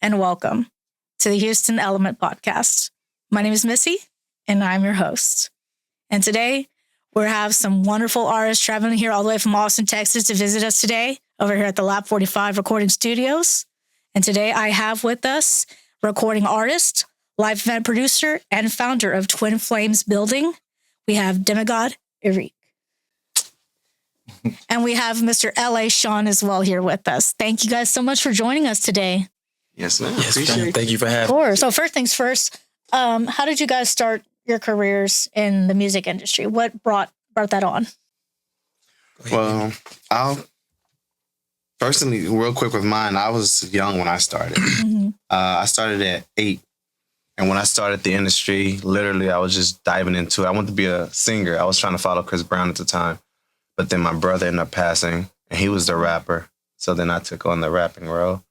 and welcome to the Houston Element Podcast. My name is Missy, and I'm your host. And today, we have some wonderful artists traveling here all the way from Austin, Texas to visit us today over here at the Lab 45 Recording Studios. And today, I have with us recording artist, live event producer, and founder of Twin Flames Building. We have Demigod Erickque. And we have Mr. L.A. Shawn as well here with us. Thank you guys so much for joining us today. Yes, ma'am. Yes, Appreciate it. thank you for having me. Of course. So first things first, how did you guys start your careers in the music industry? What brought that on? Well, I'll personally, real quick with mine, I was young when I started. I started at 8. And when I started the industry, literally, I was just diving into it. I wanted to be a singer. I was trying to follow Chris Brown at the time. But then my brother ended up passing, and he was the rapper. So then I took on the rapping role.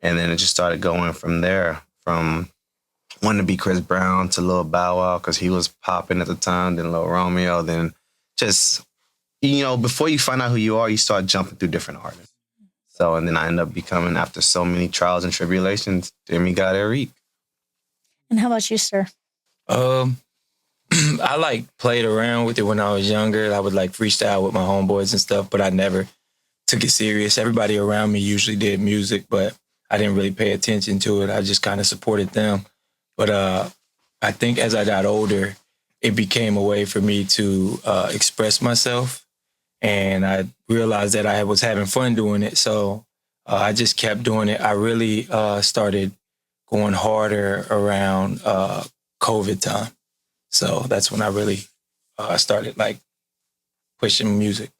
And then it just started going from there, from wanting to be Chris Brown to Lil Bow Wow, because he was popping at the time, then Lil Romeo, then just, before you find out who you are, you start jumping through different artists. So, and then I ended up becoming, after so many trials and tribulations, Demigod Erickque. And how about you, sir? I played around with it when I was younger. I would freestyle with my homeboys and stuff, but I never took it serious. Everybody around me usually did music, but I didn't really pay attention to it. I just kind of supported them. But I think as I got older, it became a way for me to express myself. And I realized that I was having fun doing it. So I just kept doing it. I really started going harder around COVID time. So that's when I really started pushing music.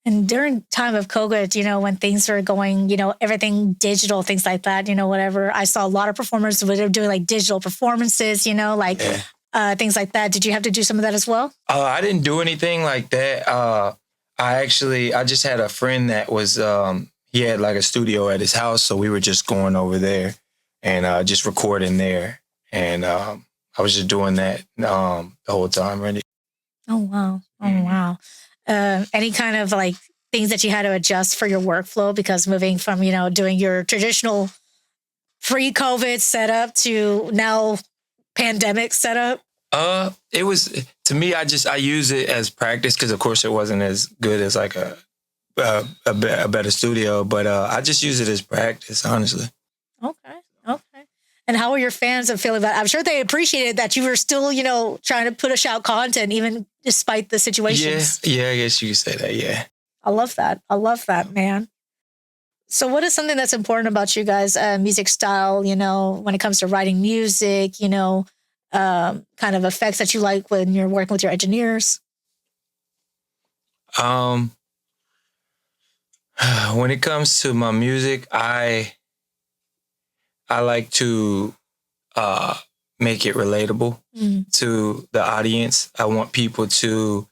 And during time of COVID, when things were going, everything digital, things like that, whatever, I saw a lot of performers that were doing digital performances, things like that. Did you have to do some of that as well? I didn't do anything like that. I just had a friend that was, he had a studio at his house. So we were just going over there and just recording there. And I was just doing that the whole time, really. Oh, wow. Oh, wow. Any kind of things that you had to adjust for your workflow because moving from, doing your traditional pre-COVID setup to now pandemic setup? It was, to me, I use it as practice because of course it wasn't as good as a better studio, but I just use it as practice, honestly. Okay. And how are your fans feeling about it? I'm sure they appreciated that you were still, trying to push out content even despite the situations. Yeah, I guess you could say that, yeah. I love that, man. So what is something that's important about you guys' music style, when it comes to writing music, kind of effects that you like when you're working with your engineers? When it comes to my music, I like to make it relatable to the audience. I want people to,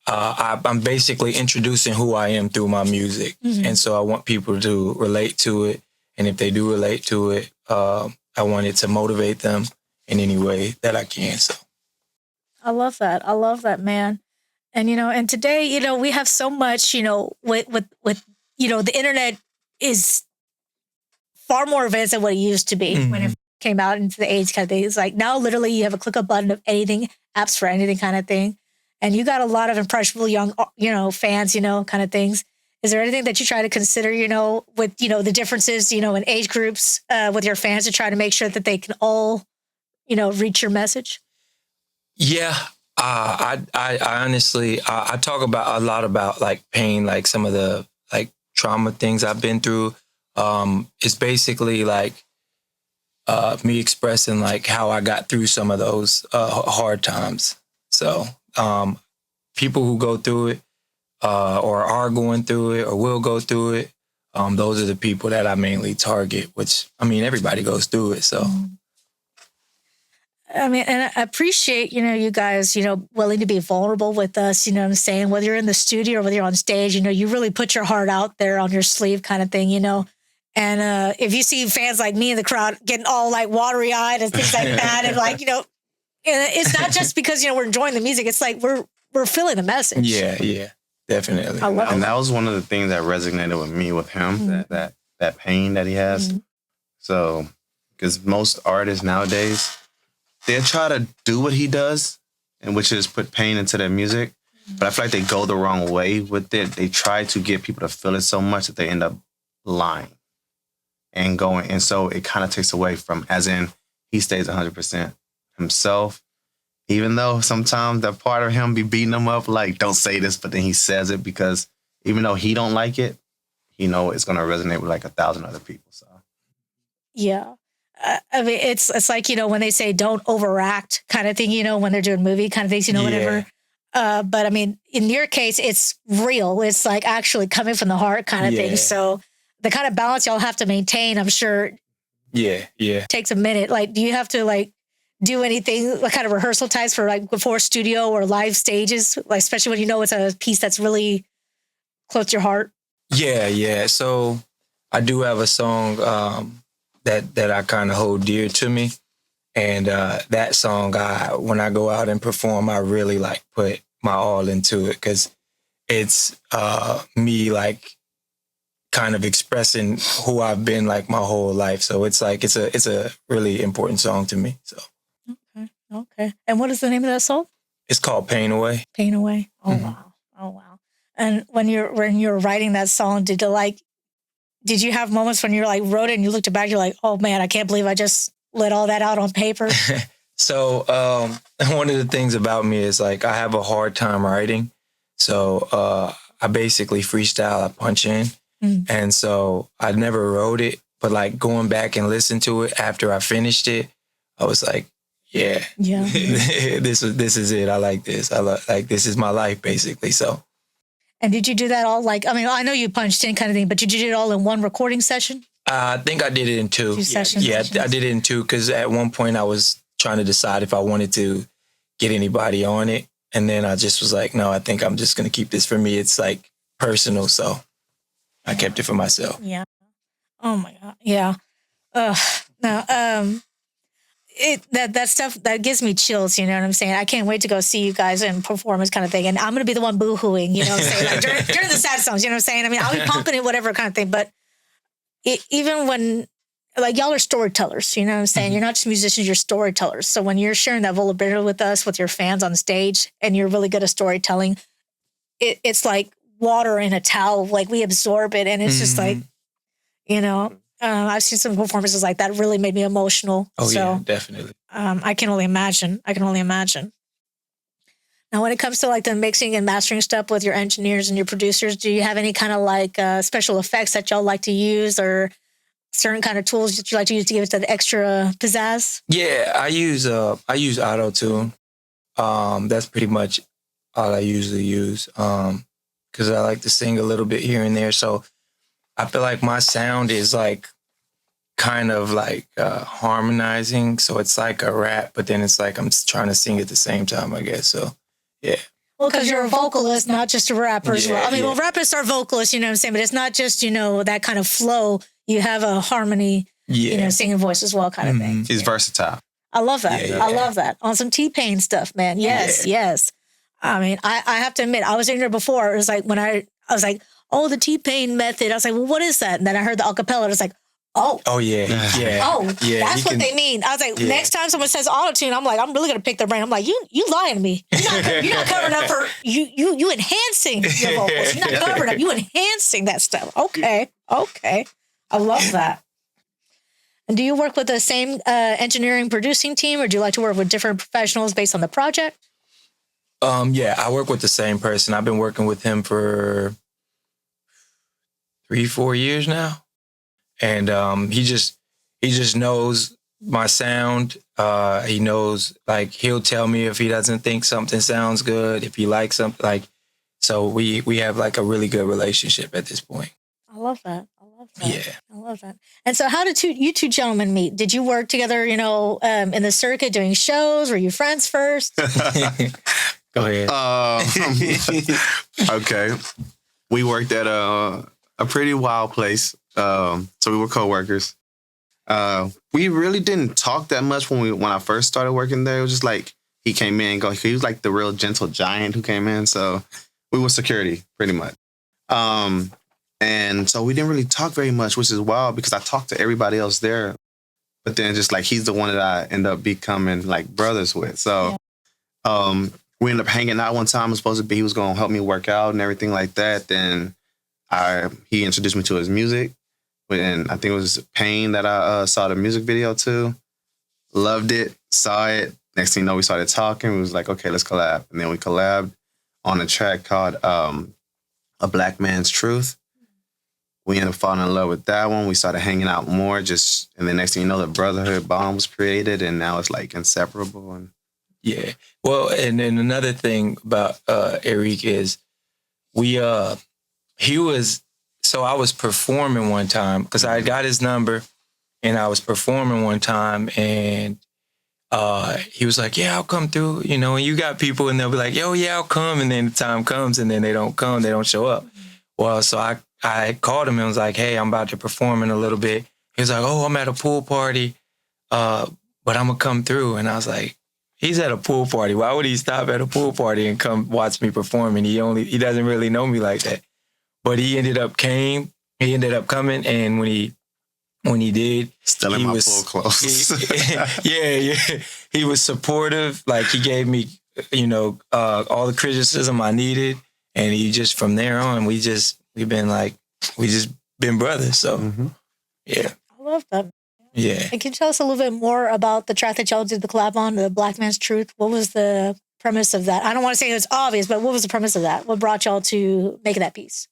I'm basically introducing who I am through my music. And so I want people to relate to it. And if they do relate to it, I want it to motivate them in any way that I can. So I love that, man. And, and today, we have so much, with the internet is far more advanced than what it used to be when it came out into the age kind of thing. It's now literally you have a click of button of anything, apps for anything kind of thing. And you got a lot of impressionable young, fans, kind of things. Is there anything that you try to consider, with, the differences, in age groups with your fans to try to make sure that they can all, reach your message? Yeah. I honestly, I talk about a lot about pain, some of the trauma things I've been through. It's basically me expressing how I got through some of those hard times. So people who go through it or are going through it or will go through it, those are the people that I mainly target, which, everybody goes through it. So. And I appreciate, you guys, willing to be vulnerable with us, what I'm saying, whether you're in the studio or whether you're on stage, you really put your heart out there on your sleeve kind of thing, And if you see fans like me in the crowd getting all watery eyed and things like that, and it's not just because, we're enjoying the music. It's we're feeling the message. Yeah, definitely. I love it. And that was one of the things that resonated with me with him, that pain that he has. So, because most artists nowadays, they'll try to do what he does, and which is put pain into their music. But I feel like they go the wrong way with it. They try to get people to feel it so much that they end up lying and going. And so it kind of takes away from, as in, he stays 100% himself. Even though sometimes that part of him be beating him up, like, don't say this, but then he says it because even though he don't like it, he know it's going to resonate with like 1,000 other people. So, yeah. I mean, it's like, when they say don't overact kind of thing, when they're doing movie kind of things, whatever. But I mean, in your case, it's real. It's like actually coming from the heart kind of thing. So the kind of balance y'all have to maintain, I'm sure. Yeah. Takes a minute. Like, do you have to like do anything, like kind of rehearsal types for like before studio or live stages, like especially when it's a piece that's really close to your heart? Yeah. So I do have a song that I kind of hold dear to me, and that song, when I go out and perform, I really like put my all into it because it's me like kind of expressing who I've been like my whole life. So it's like it's a really important song to me. So. Okay. And what is the name of that song? It's called Pain Away. Pain Away. Oh, wow. Oh, wow. And when you're writing that song, did you have moments when you like wrote it and you looked back, you're like, oh man, I can't believe I just let all that out on paper? So one of the things about me is like I have a hard time writing. So I basically freestyle, I punch in. And so I never wrote it, but like going back and listen to it after I finished it, I was like, yeah. this is it. I like this. Like this is my life basically. So. And did you do that all like, I mean, I know you punched in kind of thing, but did you do it all in one recording session? I think I did it in two. Sessions? Yeah, I did it in two because at one point I was trying to decide if I wanted to get anybody on it. And then I just was like, no, I think I'm just going to keep this for me. It's like personal. So I kept it for myself. Yeah. Oh my God. Yeah. No, that stuff that gives me chills, you know what I'm saying? I can't wait to go see you guys in performance kind of thing. And I'm going to be the one boo-hooing, you know what I'm saying? Like during the sad songs, you know what I'm saying? I mean, I'll be pumping it, whatever kind of thing. But even when, like, y'all are storytellers, you know what I'm saying? You're not just musicians, you're storytellers. So when you're sharing that vulnerability with us, with your fans on stage, and you're really good at storytelling, it's like water in a towel. Like, we absorb it, and it's just like, I've seen some performances like that really made me emotional. Oh, yeah, definitely. I can only imagine. Now, when it comes to like the mixing and mastering stuff with your engineers and your producers, do you have any kind of like special effects that y'all like to use, or certain kind of tools that you like to use to give it that extra pizzazz? Yeah, I use auto-tune. That's pretty much all I usually use because I like to sing a little bit here and there. So I feel like my sound is like kind of like harmonizing. So it's like a rap, but then it's like I'm trying to sing at the same time, I guess. So, yeah. Well, because you're a vocalist, not just a rapper as well. I mean, well, rappers are vocalists, you know what I'm saying? But it's not just, that kind of flow. You have a harmony, singing voice as well kind of thing. He's versatile. I love that. Yeah. I love that. On some T.Pain stuff, man. Yes. I mean, I have to admit, I was ignorant before. It was like when I was like, oh, the T.Pain method. I was like, well, what is that? And then I heard the acapella. I was like, oh. Oh, yeah. That's what they mean. I was like, next time someone says auto-tune, I'm like, I'm really going to pick their brain. I'm like, you lying to me. You're not covering up for, you enhancing your vocals. You're not covering up. You enhancing that stuff. Okay. I love that. And do you work with the same engineering producing team, or do you like to work with different professionals based on the project? Yeah, I work with the same person. I've been working with him for 3-4 years now. And he just knows my sound. He knows, like, he'll tell me if he doesn't think something sounds good, if he likes something, like, so we have like a really good relationship at this point. I love that. Yeah. I love that. And so how did you two gentlemen meet? Did you work together, in the circuit doing shows? Were you friends first? Go ahead. Okay. We worked at a pretty wild place. So we were co-workers. We really didn't talk that much when I first started working there. It was just like he came in and go. He was like the real gentle giant who came in. So we were security pretty much. And so we didn't really talk very much, which is wild because I talked to everybody else there. But then just like he's the one that I end up becoming like brothers with. So we ended up hanging out one time. It was supposed to be he was going to help me work out and everything like that. Then he introduced me to his music. And I think it was Pain that I saw the music video to. Loved it, saw it. Next thing you know, we started talking. We was like, okay, let's collab. And then we collabed on a track called A Black Man's Truth. We ended up falling in love with that one. We started hanging out more. And the next thing you know, the brotherhood bond was created, and now it's like inseparable. And yeah. Well, and then another thing about Erickque is I was performing one time because I got his number, and I was performing one time, and he was like, yeah, I'll come through, and you got people and they'll be like, yo, yeah, I'll come. And then the time comes and then they don't come, they don't show up. Well, so I called him and was like, hey, I'm about to perform in a little bit. He was like, oh, I'm at a pool party, but I'm going to come through. And I was like, he's at a pool party. Why would he stop at a pool party and come watch me perform? And he doesn't really know me like that. But he ended up coming. And when he did, still in my pool clothes. Yeah. He was supportive. Like he gave me, all the criticism I needed. And he just, from there on, we just been brothers. So, yeah. I love that. Yeah. And can you tell us a little bit more about the track that y'all did the collab on, The Black Man's Truth? What was the premise of that? I don't want to say it's obvious, but what was the premise of that? What brought y'all to make that piece?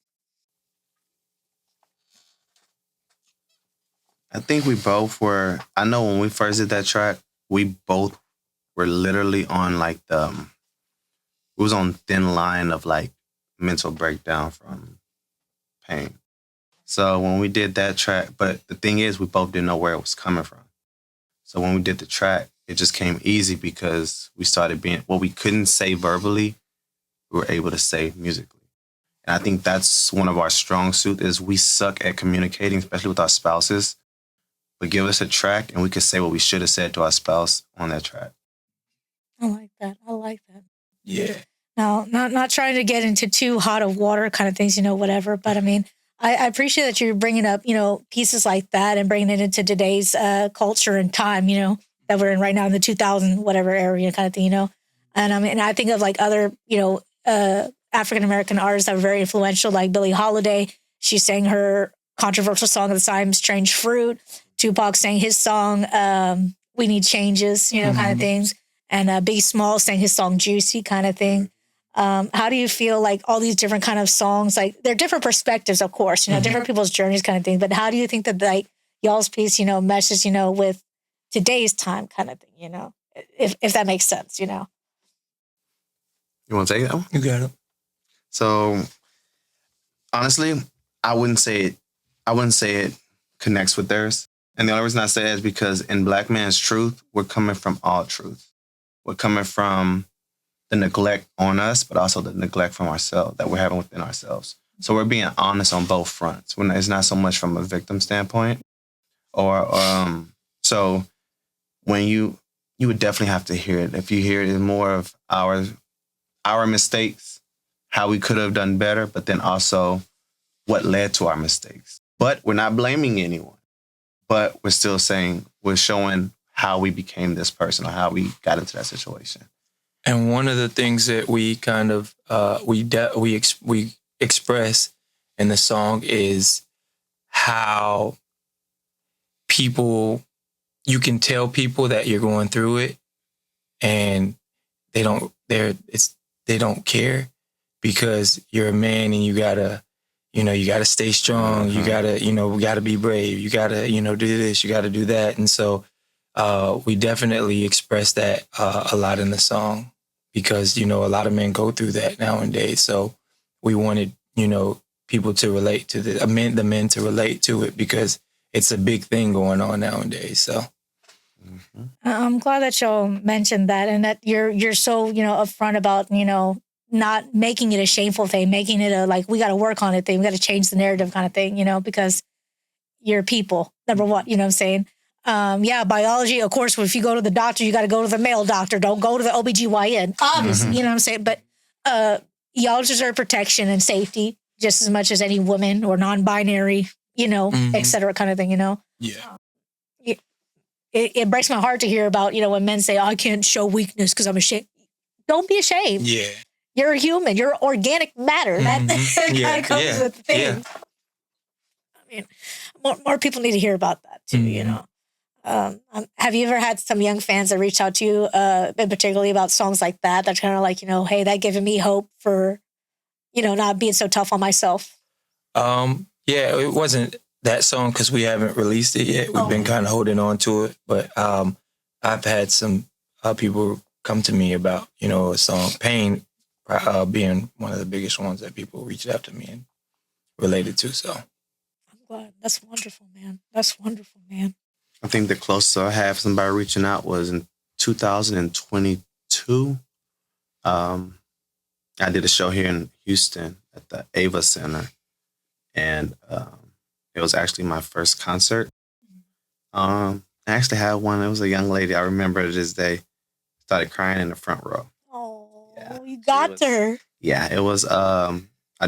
I think we both were, I know when we first did that track, we both were literally on like it was on thin line of like mental breakdown from pain. So when we did that track, but the thing is, we both didn't know where it was coming from. So when we did the track, it just came easy because we started being, what we couldn't say verbally, we were able to say musically. And I think that's one of our strong suits is we suck at communicating, especially with our spouses. But give us a track and we could say what we should have said to our spouse on that track. I like that. Yeah. Now, not trying to get into too hot of water kind of things, whatever. But I mean, I appreciate that you're bringing up, pieces like that and bringing it into today's culture and time, that we're in right now in the 2000 whatever area kind of thing, And I mean, I think of like other, African-American artists that were very influential, like Billie Holiday. She sang her controversial song at the time, Strange Fruit. Tupac sang his song, We Need Changes, kind of things. And Biggie Smalls sang his song, Juicy kind of thing. How do you feel like all these different kind of songs, like they're different perspectives, of course, different people's journeys kind of thing. But how do you think that like y'all's piece, meshes, with today's time kind of thing, if that makes sense, You want to take that one? You got it. So honestly, I wouldn't say it connects with theirs. And the only reason I say that is because in Black Man's Truth, we're coming from all truth. We're coming from the neglect on us, but also the neglect from ourselves that we're having within ourselves. So we're being honest on both fronts. It's not so much from a victim standpoint, so when you would definitely have to hear it. If you hear it, it's more of our mistakes, how we could have done better, but then also what led to our mistakes. But we're not blaming anyone. But we're still saying, we're showing how we became this person or how we got into that situation. And one of the things that we kind of we express in the song is how you can tell people that you're going through it, and they don't care because you're a man and you gotta stay strong. You gotta be brave. You gotta do this. You gotta do that. And so we definitely express that a lot in the song. Because, a lot of men go through that nowadays. So we wanted, people to relate to the men to relate to it because it's a big thing going on nowadays. So I'm glad that y'all mentioned that and that you're so, upfront about, not making it a shameful thing, making it a like, we got to work on it thing. We got to change the narrative kind of thing, because you're people, number one, you know what I'm saying? Biology, of course, if you go to the doctor, you got to go to the male doctor. Don't go to the OBGYN, obviously, you know what I'm saying? But y'all deserve protection and safety. just as much as any woman or non-binary, et cetera, kind of thing, Yeah. It breaks my heart to hear about, when men say, I can't show weakness because I'm ashamed. Don't be ashamed. Yeah. You're a human. You're organic matter. That kind of comes with things. Yeah. I mean, more people need to hear about that too, have you ever had some young fans that reached out to you, particularly about songs like that? That's kind of like, hey, that giving me hope for, not being so tough on myself. Yeah, it wasn't that song because we haven't released it yet. We've been kind of holding on to it, but I've had some people come to me about, a song, Pain, being one of the biggest ones that people reached out to me and related to. So I'm glad. That's wonderful, man. That's wonderful, man. I think the closest I have somebody reaching out was in 2022. I did a show here in Houston at the Ava Center, and it was actually my first concert. I actually had one. It was a young lady. I remember to this day. Started crying in the front row. Oh, yeah. You got to her. Yeah, it was. I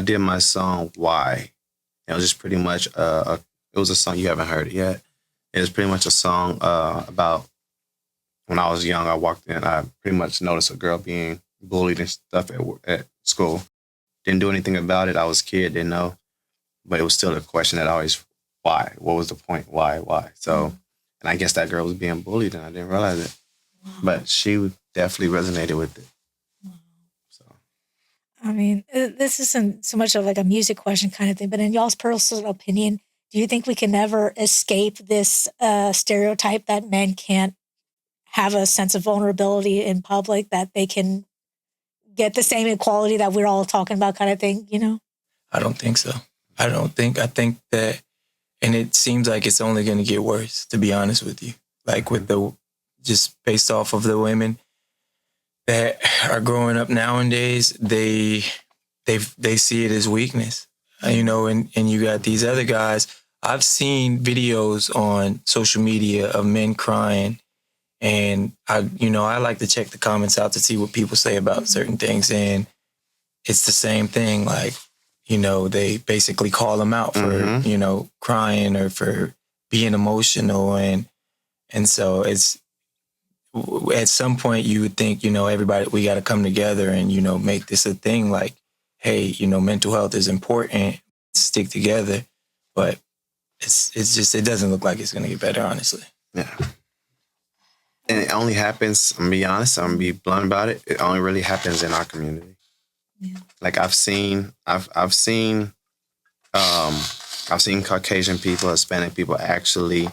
did my song "Why." It was just pretty much. It was a song, you haven't heard it yet. It was pretty much a song about when I was young. I walked in. I pretty much noticed a girl being bullied and stuff at school. Didn't do anything about it. I was a kid, didn't know, but it was still a question that always, why? What was the point? Why? So, and I guess that girl was being bullied, and I didn't realize it. Wow. But she definitely resonated with it. Wow. So, I mean, this isn't so much of like a music question kind of thing, but in y'all's personal opinion, do you think we can never escape this stereotype that men can't have a sense of vulnerability in public, that they can get the same equality that we're all talking about kind of thing, I don't think so. I think that, and it seems like it's only going to get worse, to be honest with you. Like with just based off of the women that are growing up nowadays, they see it as weakness, and you got these other guys. I've seen videos on social media of men crying, and I like to check the comments out to see what people say about certain things, and it's the same thing. Like, they basically call them out for, crying or for being emotional, and so it's, at some point you would think, everybody, we got to come together and, make this a thing. Like, hey, mental health is important. Stick together. But it's just, it doesn't look like it's going to get better, honestly. Yeah. And it only happens, I'm going to be honest, I'm going to be blunt about it. It only really happens in our community. Yeah. Like I've seen Caucasian people, Hispanic people actually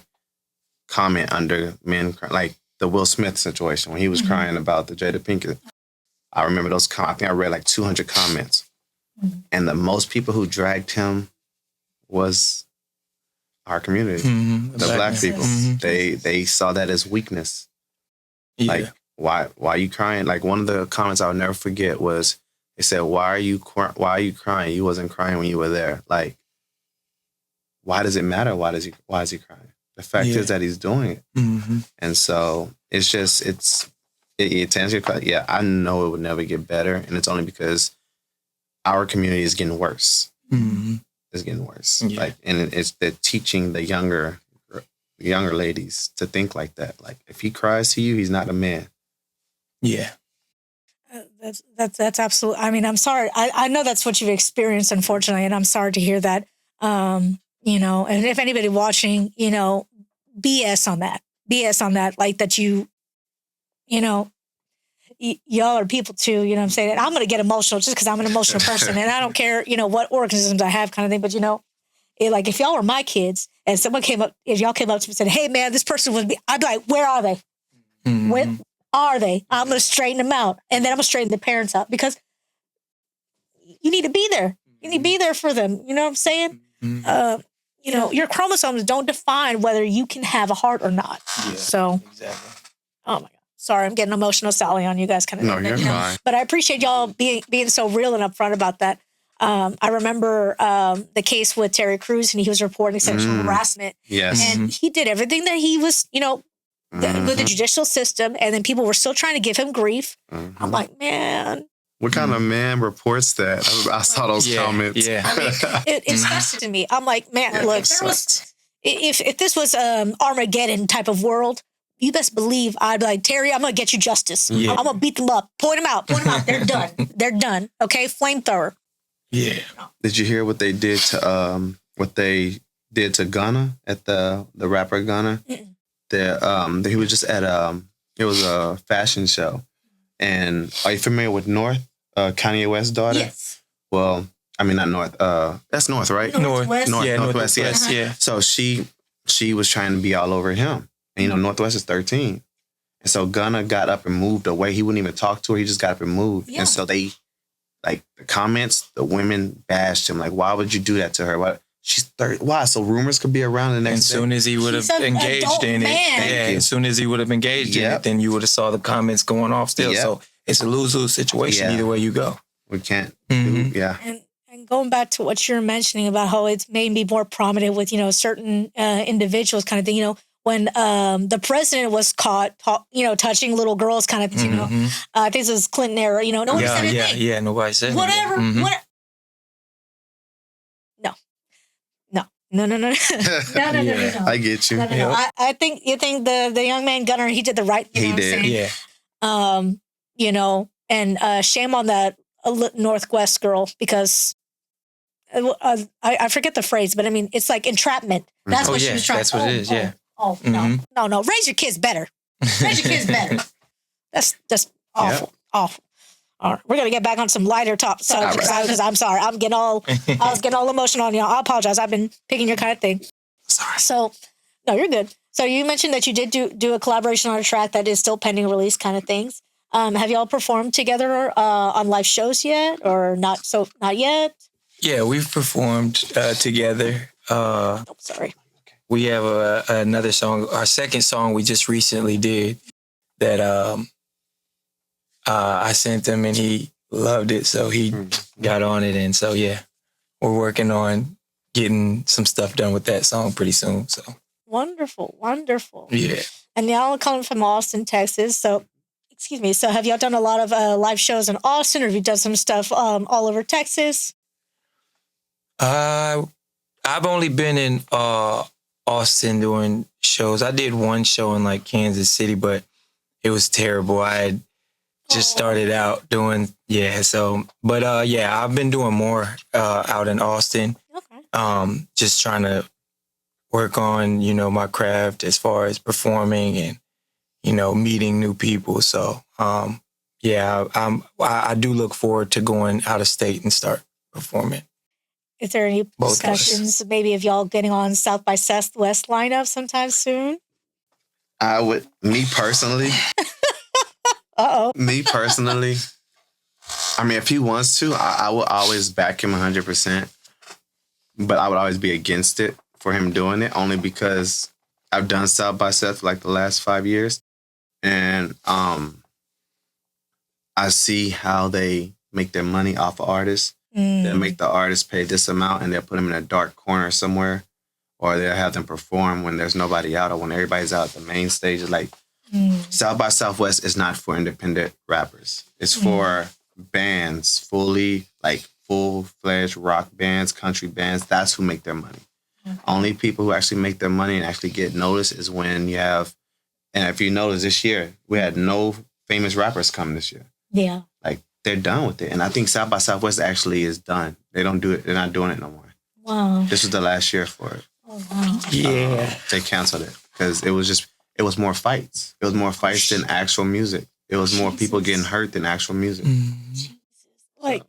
comment under men, like the Will Smith situation when he was crying about the Jada Pinkett. I remember those. I think I read like 200 comments, and the most people who dragged him was our community, the black people. They saw that as weakness. Yeah. Like, why are you crying? Like one of the comments I'll never forget was, they said, why are you crying? You wasn't crying when you were there. Like, why does it matter? Why is he crying? The fact is that he's doing it. And so it's just, to answer your question, yeah, I know it would never get better. And it's only because our community is getting worse. It's getting worse. Yeah. Like, and they're teaching the younger ladies to think like that. Like, if he cries to you, he's not a man. Yeah. That's absolutely, I mean, I'm sorry. I know that's what you've experienced, unfortunately, and I'm sorry to hear that. And if anybody watching, BS on that, like that y'all are people too, you know what I'm saying? And I'm going to get emotional just because I'm an emotional person and I don't care, what organisms I have kind of thing. But, like if y'all were my kids and someone if y'all came up to me and said, hey man, this person would be, I'd be like, where are they? Where are they? I'm going to straighten them out. And then I'm going to straighten the parents out because you need to be there. You need to be there for them. You know what I'm saying? Your chromosomes don't define whether you can have a heart or not. Yeah, so, exactly. Oh my God. Sorry, I'm getting emotional, Sally, on you guys kind of. No, you're fine. But I appreciate y'all being so real and upfront about that. I remember the case with Terry Crews, and he was reporting sexual harassment. Yes. And he did everything that he was, with the judicial system, and then people were still trying to give him grief. I'm like, man, What kind of man reports that? I saw those comments. Yeah. I mean, it's disgusting to me. I'm like, man, look, if this was Armageddon type of world, you best believe I'd be like, Terry, I'm gonna get you justice. Yeah. I'm gonna beat them up, point them out. They're done. They're done. Okay, flamethrower. Yeah. Did you hear what they did to Gunna at the rapper Gunna? He was just at it was a fashion show. And are you familiar with North, Kanye West's daughter? Yes. Well, I mean not North. That's North, right? Northwest. Northwest. Yes. Yeah. So she was trying to be all over him, and Northwest is 13, and so Gunna got up and moved away. He wouldn't even talk to her. He just got up and moved, and so they, like the comments, the women bashed him. Like, why would you do that to her? Why? She's 30. Why? So rumors could be around the next As soon as he would have engaged in it, as soon as he would have engaged in it, then you would have saw the comments going off still. So it's a lose-lose situation either way you go. We can't. And going back to what you're mentioning about how it's made me more prominent with, certain individuals kind of thing, when the president was caught, touching little girls kind of thing, I think this was Clinton era, nobody said anything. Yeah, nobody said whatever. No. I get you. No. I think you think the young man Gunner, he did the right thing. He did. Yeah. And shame on that Northwest girl because I forget the phrase, but I mean it's like entrapment. That's what she was trying. That's what it is. Yeah. No. Raise your kids better. That's just awful. Awful. All right, we're gonna get back on some lighter topics because I'm sorry, I was getting all emotional on you. I apologize. I've been picking your kind of thing. Sorry. So, no, you're good. So you mentioned that you did do a collaboration on a track that is still pending release, kind of things. Have y'all performed together on live shows yet, or not? So not yet. Yeah, we've performed together. Sorry. We have another song. Our second song we just recently did that. I sent him and he loved it, so he got on it. And so, we're working on getting some stuff done with that song pretty soon. So wonderful. Yeah. And y'all are coming from Austin, Texas. So, excuse me. So, have y'all done a lot of live shows in Austin, or have you done some stuff all over Texas? I've only been in Austin doing shows. I did one show in like Kansas City, but it was terrible. I had just started out doing, I've been doing more out in Austin. Okay. Just trying to work on, my craft as far as performing and, meeting new people. So, I do look forward to going out of state and start performing. Is there any discussions, maybe of y'all getting on South by Southwest lineup sometime soon? Me personally, me personally, I mean, if he wants to, I will always back him 100%. But I would always be against it for him doing it, only because I've done South by South for like the last 5 years. And I see how they make their money off of artists. They make the artist pay this amount and they'll put them in a dark corner somewhere, or they'll have them perform when there's nobody out or when everybody's out at the main stage. Like South by Southwest is not for independent rappers. It's for bands, full-fledged rock bands, country bands. That's who make their money. Okay. Only people who actually make their money and actually get noticed is when you have, and if you notice this year, we had no famous rappers come this year. Yeah. Like, they're done with it. And I think South by Southwest actually is done. They don't do it. They're not doing it no more. Wow. This was the last year for it. Oh, wow. Yeah. They canceled it because it was more fights. It was more fights than actual music. It was more people getting hurt than actual music. Like,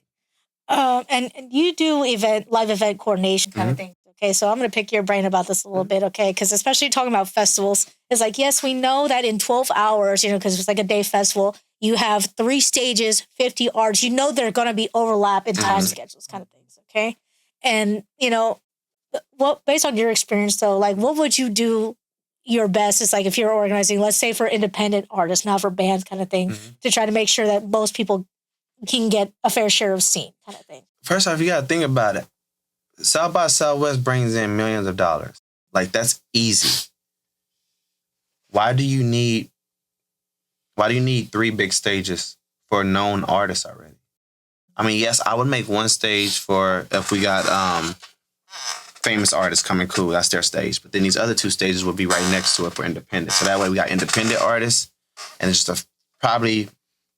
and you do live event coordination kind of thing. Okay, so I'm going to pick your brain about this a little bit, okay? Because especially talking about festivals, it's like, yes, we know that in 12 hours, because it's like a day festival, you have 3 stages, 50 artists. You know they're going to be overlap in time schedules kind of things, okay? And, based on your experience, though, like, what would you do your best? It's like if you're organizing, let's say for independent artists, not for bands kind of thing, to try to make sure that most people can get a fair share of scene kind of thing. First off, you got to think about it. South by Southwest brings in millions of dollars. Like, that's easy. Why do you need 3 big stages for known artists already? I mean, yes, I would make one stage for if we got famous artists coming, cool, that's their stage. But then these other 2 stages would be right next to it for independent. So that way we got independent artists, and it's just probably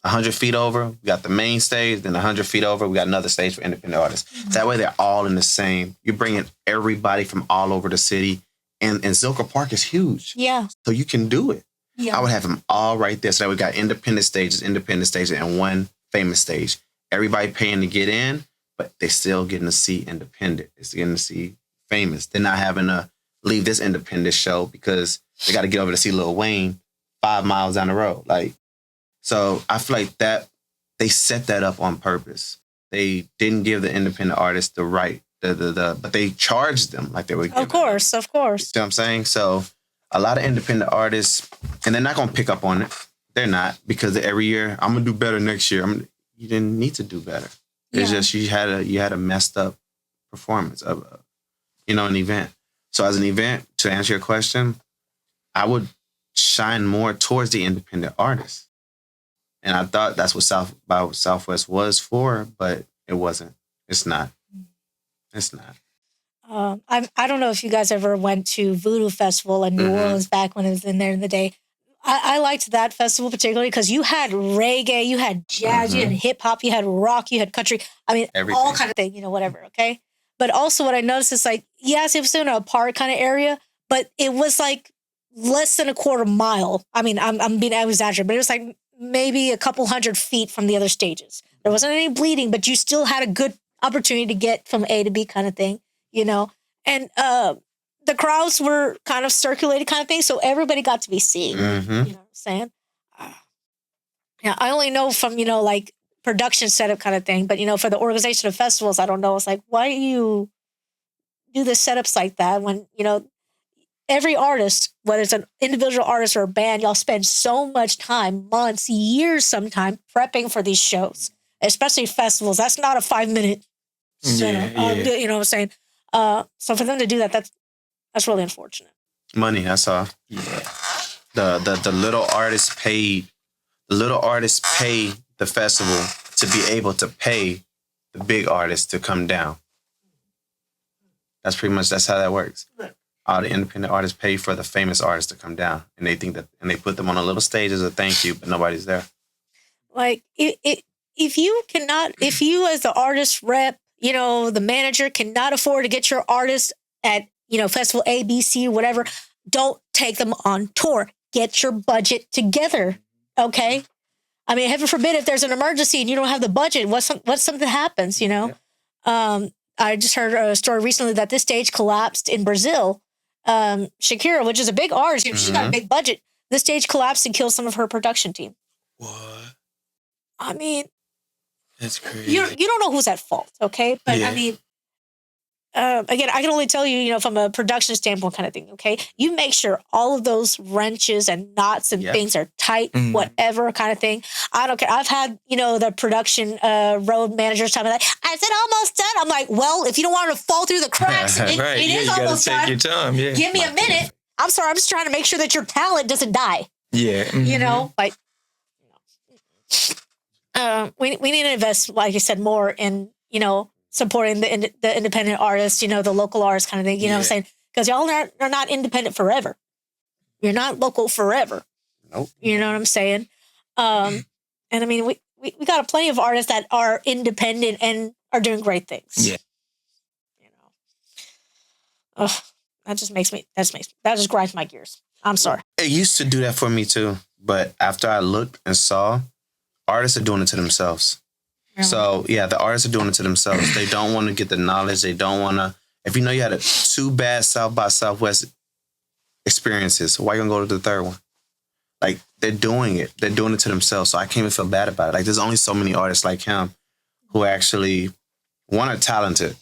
100 feet over, we got the main stage, then 100 feet over, we got another stage for independent artists. Mm-hmm. That way they're all in the same. You're bringing everybody from all over the city. And Zilker Park is huge. Yeah. So you can do it. Yeah. I would have them all right there. So that we got independent stages, and one famous stage. Everybody paying to get in, but they still getting to see independent. It's getting to see famous. They're not having to leave this independent show because they got to get over to see Lil Wayne 5 miles down the road. Like, so I feel like that they set that up on purpose. They didn't give the independent artists the right, but they charged them like they were. Of course. You see what I'm saying? So a lot of independent artists, and they're not going to pick up on it. They're not, because every year I'm gonna do better next year. You didn't need to do better. It's just you had a messed up performance of an event. So as an event, to answer your question, I would shine more towards the independent artists. And I thought that's what South by Southwest was for, but it wasn't. It's not. It's not. I don't know if you guys ever went to Voodoo Festival in New Orleans back when it was in there in the day. I liked that festival particularly because you had reggae, you had jazz, you had hip hop, you had rock, you had country. I mean, everything. All kind of thing, whatever. Okay. But also what I noticed is like, yes, it was in a park kind of area, but it was like less than a quarter mile. I mean, I was exaggerating, but it was like maybe a couple 100 feet from the other stages. There wasn't any bleeding, but you still had a good opportunity to get from A to B kind of thing, and the crowds were kind of circulated kind of thing. So everybody got to be seen. You know what I'm saying? Yeah, I only know from, like production setup kind of thing, but for the organization of festivals, I don't know. It's like, why do you do the setups like that when, every artist, whether it's an individual artist or a band, y'all spend so much time, months, years sometimes prepping for these shows, especially festivals. That's not a 5-minute setup. You know what I'm saying? So for them to do that, that's really unfortunate. Money, that's all. Yeah. The little artists paid. The little artists pay the festival to be able to pay the big artists to come down. That's how that works. Right. All the independent artists pay for the famous artists to come down, and they think that, and they put them on a little stage as a thank you, but nobody's there. Like if you as the artist rep, the manager cannot afford to get your artist at festival A, B, C, whatever, don't take them on tour. Get your budget together, okay? I mean, heaven forbid if there's an emergency and you don't have the budget, what something happens, Yeah. I just heard a story recently that this stage collapsed in Brazil. Shakira, which is a big artist, she's got a big budget. This stage collapsed and killed some of her production team. What? I mean, that's crazy. You don't know who's at fault, okay? But I mean, again, I can only tell you, from a production standpoint kind of thing, okay? You make sure all of those wrenches and knots and things are tight, whatever kind of thing. I don't care. I've had, the production road managers tell me like, I said almost done. I'm like, well, if you don't want it to fall through the cracks, it is almost done. Take your time. Yeah. Give me a minute. I'm sorry. I'm just trying to make sure that your talent doesn't die. Yeah. Like, we need to invest, like you said, more in, supporting the independent artists, the local artists kind of thing, you know what I'm saying? Because y'all are not independent forever. You're not local forever. Nope. You know what I'm saying? And I mean, we got plenty of artists that are independent and are doing great things. Yeah. That just grinds my gears. I'm sorry. It used to do that for me too. But after I looked and saw, artists are doing it to themselves. So, the artists are doing it to themselves. They don't want to get the knowledge. They don't want to. If you know you had 2 bad South by Southwest experiences, why are you going to go to the third one? Like, they're doing it. They're doing it to themselves. So I can't even feel bad about it. Like, there's only so many artists like him who actually, 1, are talented,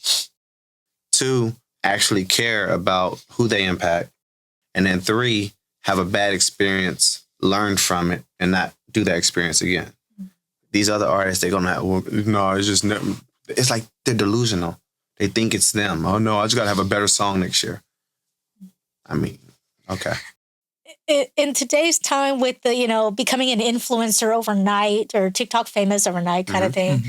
2, actually care about who they impact, and then 3, have a bad experience, learn from it, and not do that experience again. These other artists, they're gonna have, no, it's just, it's like they're delusional. They think it's them. Oh no, I just gotta have a better song next year. I mean, okay. In today's time with the, becoming an influencer overnight or TikTok famous overnight kind of thing,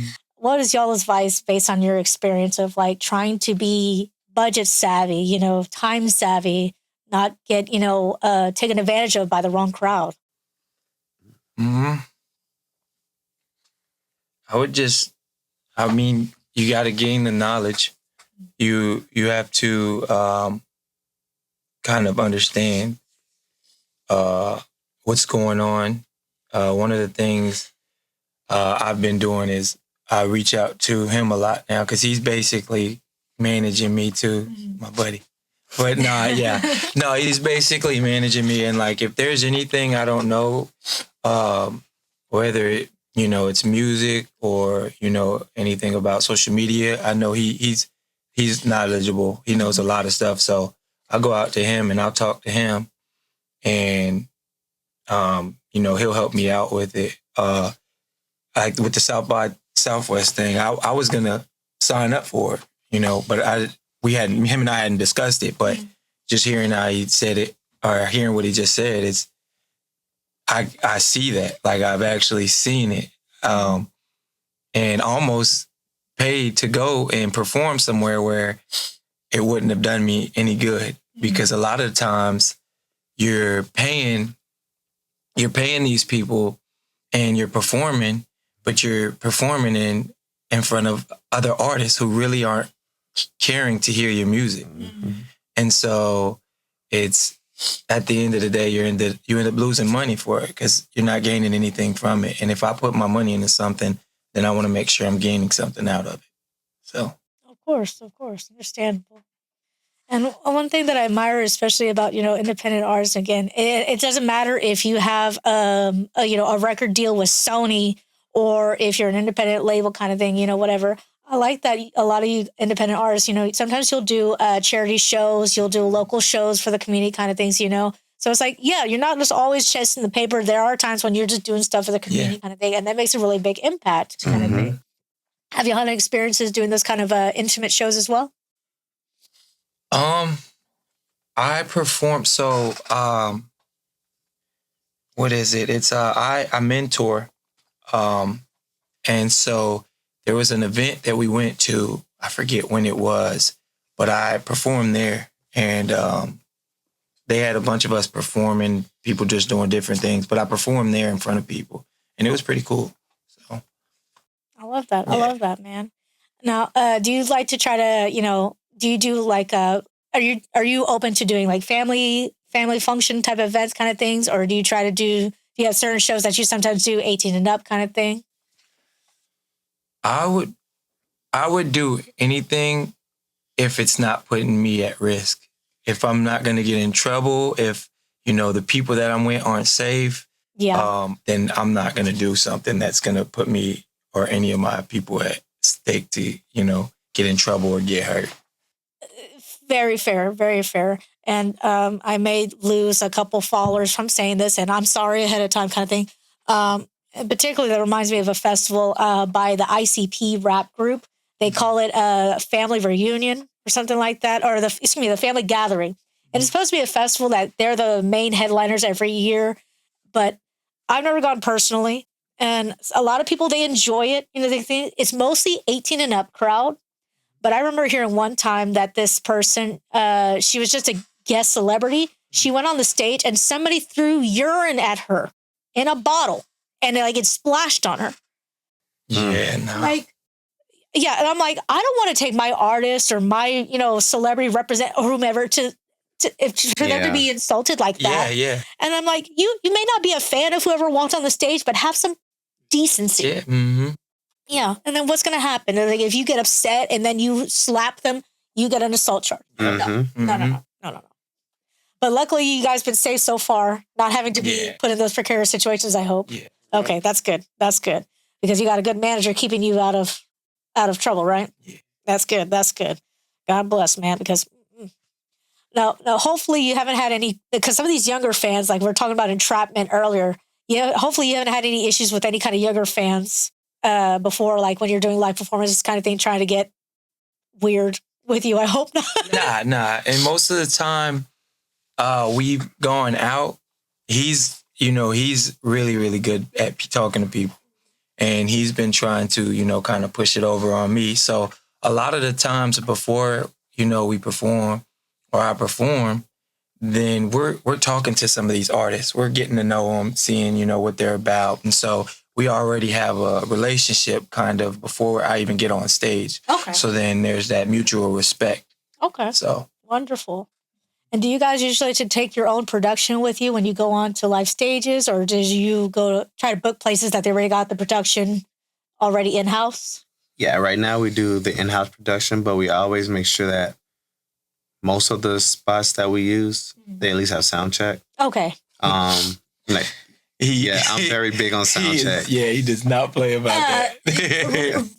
what is y'all's advice based on your experience of like trying to be budget savvy, time savvy, not get, taken advantage of by the wrong crowd? hmm you got to gain the knowledge. You have to kind of understand what's going on. One of the things I've been doing is I reach out to him a lot now because he's basically managing me too, my buddy. But no, he's basically managing me. And like, if there's anything I don't know, whether it's music or anything about social media, I know he's knowledgeable. He knows a lot of stuff. So I'll go out to him and I'll talk to him, and he'll help me out with it. Like with the South by Southwest thing, I was gonna sign up for it, but him and I hadn't discussed it. But just hearing how he said it, or hearing what he just said, I see that. Like, I've actually seen it, and almost paid to go and perform somewhere where it wouldn't have done me any good, because a lot of times you're paying these people and you're performing, but you're performing in front of other artists who really aren't caring to hear your music. And so it's, at the end of the day, you end up losing money for it because you're not gaining anything from it. And if I put my money into something, then I want to make sure I'm gaining something out of it. So, of course, understandable. And one thing that I admire, especially about independent artists, again, it doesn't matter if you have a record deal with Sony or if you're an independent label kind of thing, whatever. I like that a lot of you independent artists, sometimes you'll do charity shows, you'll do local shows for the community kind of things, So it's like, you're not just always chasing the paper. There are times when you're just doing stuff for the community kind of thing, and that makes a really big impact kind of thing. Have you had any experiences doing those kind of intimate shows as well? I perform. So, what is it? It's I mentor, and so there was an event that we went to. I forget when it was, but I performed there, and they had a bunch of us performing, people just doing different things. But I performed there in front of people, and it was pretty cool. So, I love that. Yeah. I love that, man. Now, do you like to try to, do you do like are you open to doing like family function type events kind of things, or do you have certain shows that you sometimes do 18 and up kind of thing? I would do anything if it's not putting me at risk. If I'm not going to get in trouble, if the people that I'm with aren't safe, then I'm not going to do something that's going to put me or any of my people at stake to get in trouble or get hurt. Very fair, very fair. And I may lose a couple followers from saying this, and I'm sorry ahead of time kind of thing. Particularly, that reminds me of a festival by the ICP rap group. They call it a family reunion or something like that, or the family gathering. And it's supposed to be a festival that they're the main headliners every year. But I've never gone personally. And a lot of people, they enjoy it. They think it's mostly 18 and up crowd. But I remember hearing one time that this person, she was just a guest celebrity. She went on the stage and somebody threw urine at her in a bottle, and it splashed on her. Yeah, no. And I'm like, I don't want to take my artist or my, celebrity represent or whomever for them to be insulted like that. Yeah. And I'm like, you may not be a fan of whoever walked on the stage, but have some decency. Yeah. Mm-hmm. Yeah, and then what's going to happen? Like, if you get upset and then you slap them, you get an assault charge. No. But luckily, you guys been safe so far, not having to be put in those precarious situations, I hope. Yeah. Okay, that's good. That's good. Because you got a good manager keeping you out of trouble, right? Yeah. That's good. That's good. God bless, man, because now hopefully you haven't had any, because some of these younger fans, like we were talking about entrapment earlier, hopefully you haven't had any issues with any kind of younger fans before, like when you're doing live performances kind of thing, trying to get weird with you. I hope not. Nah. And most of the time we've gone out, he's really, really good at talking to people. and he's been trying to, you know, kind of push it over on me. So a lot of the times before, you know, we perform or I perform, then we're talking to some of these artists. We're getting to know them, seeing, you know, what they're about. And so we already have a relationship kind of before I even get on stage. Okay. So then there's that mutual respect. Okay. So wonderful. And do you guys usually to take your own production with you when you go on to live stages, or did you go to try to book places that they already got the production already in-house? Yeah, right now we do the in-house production, but we always make sure that most of the spots that we use, they at least have sound check. Okay. Like, yeah, I'm very big on sound check. He does not play about that.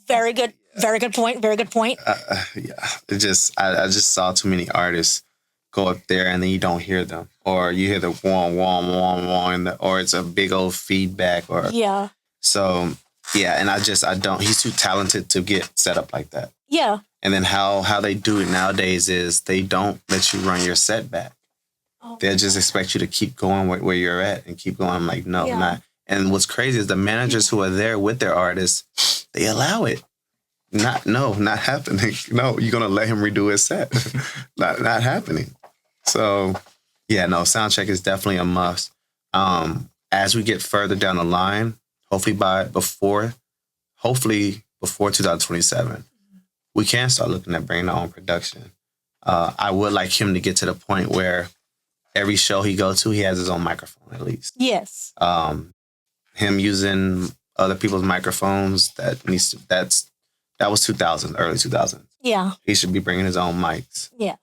Very good. Very good point. Very good point. Yeah, I just saw too many artists go up there and then you don't hear them, or you hear the wah wah wah wah, or it's a big old feedback, or yeah. So yeah, and I don't. He's too talented to get set up like that. Yeah. And then how they do it nowadays is they don't let you run your set back. They'll just expect you to keep going where you're at and keep going. I'm like, no, not. And what's crazy is the managers who are there with their artists, they allow it. Not happening. No, you're going to let him redo his set. not happening. So, yeah, no, sound check is definitely a must. As we get further down the line, hopefully before 2027, we can start looking at bringing our own production. I would like him to get to the point where every show he goes to, he has his own microphone at least. Yes. Him using other people's microphones, that was 2000, early 2000s. Yeah. He should be bringing his own mics. Yes.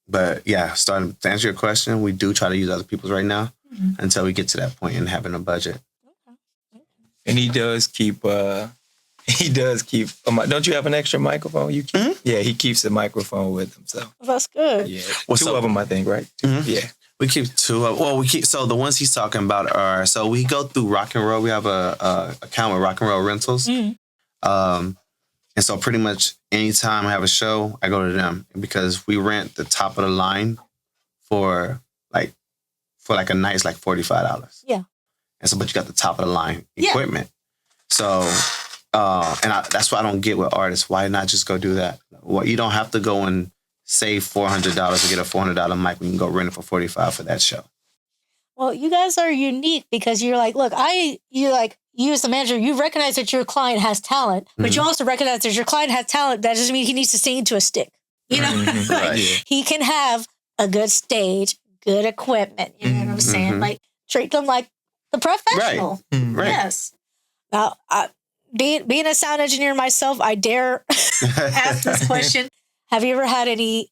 But yeah, starting to answer your question, we do try to use other people's right now until we get to that point and having a budget. Okay. And he does keep. Don't you have an extra microphone? You keep? Mm-hmm. Yeah, he keeps the microphone with him. So that's good. Yeah, two of them, I think, right? Mm-hmm. Yeah, we keep two of. Well, so the ones he's talking about are. So we go through Rock and Roll. We have a account with Rock and Roll Rentals. Mm-hmm. And so pretty much anytime I have a show, I go to them because we rent the top of the line for like a night, it's like $45. Yeah. And so, but you got the top of the line equipment. So, that's why I don't get with artists. Why not just go do that? Well, you don't have to go and save $400 to get a $400 mic when you can go rent it for $45 for that show. Well, you guys are unique because you're like, look, you as the manager, you recognize that your client has talent, but you also recognize that your client has talent. That doesn't mean he needs to sing into a stick. You know, Right. He can have a good stage, good equipment. You know what I'm saying? Like treat them like the professional. Right. Yes. Now, being a sound engineer myself, I dare ask this question. Have you ever had any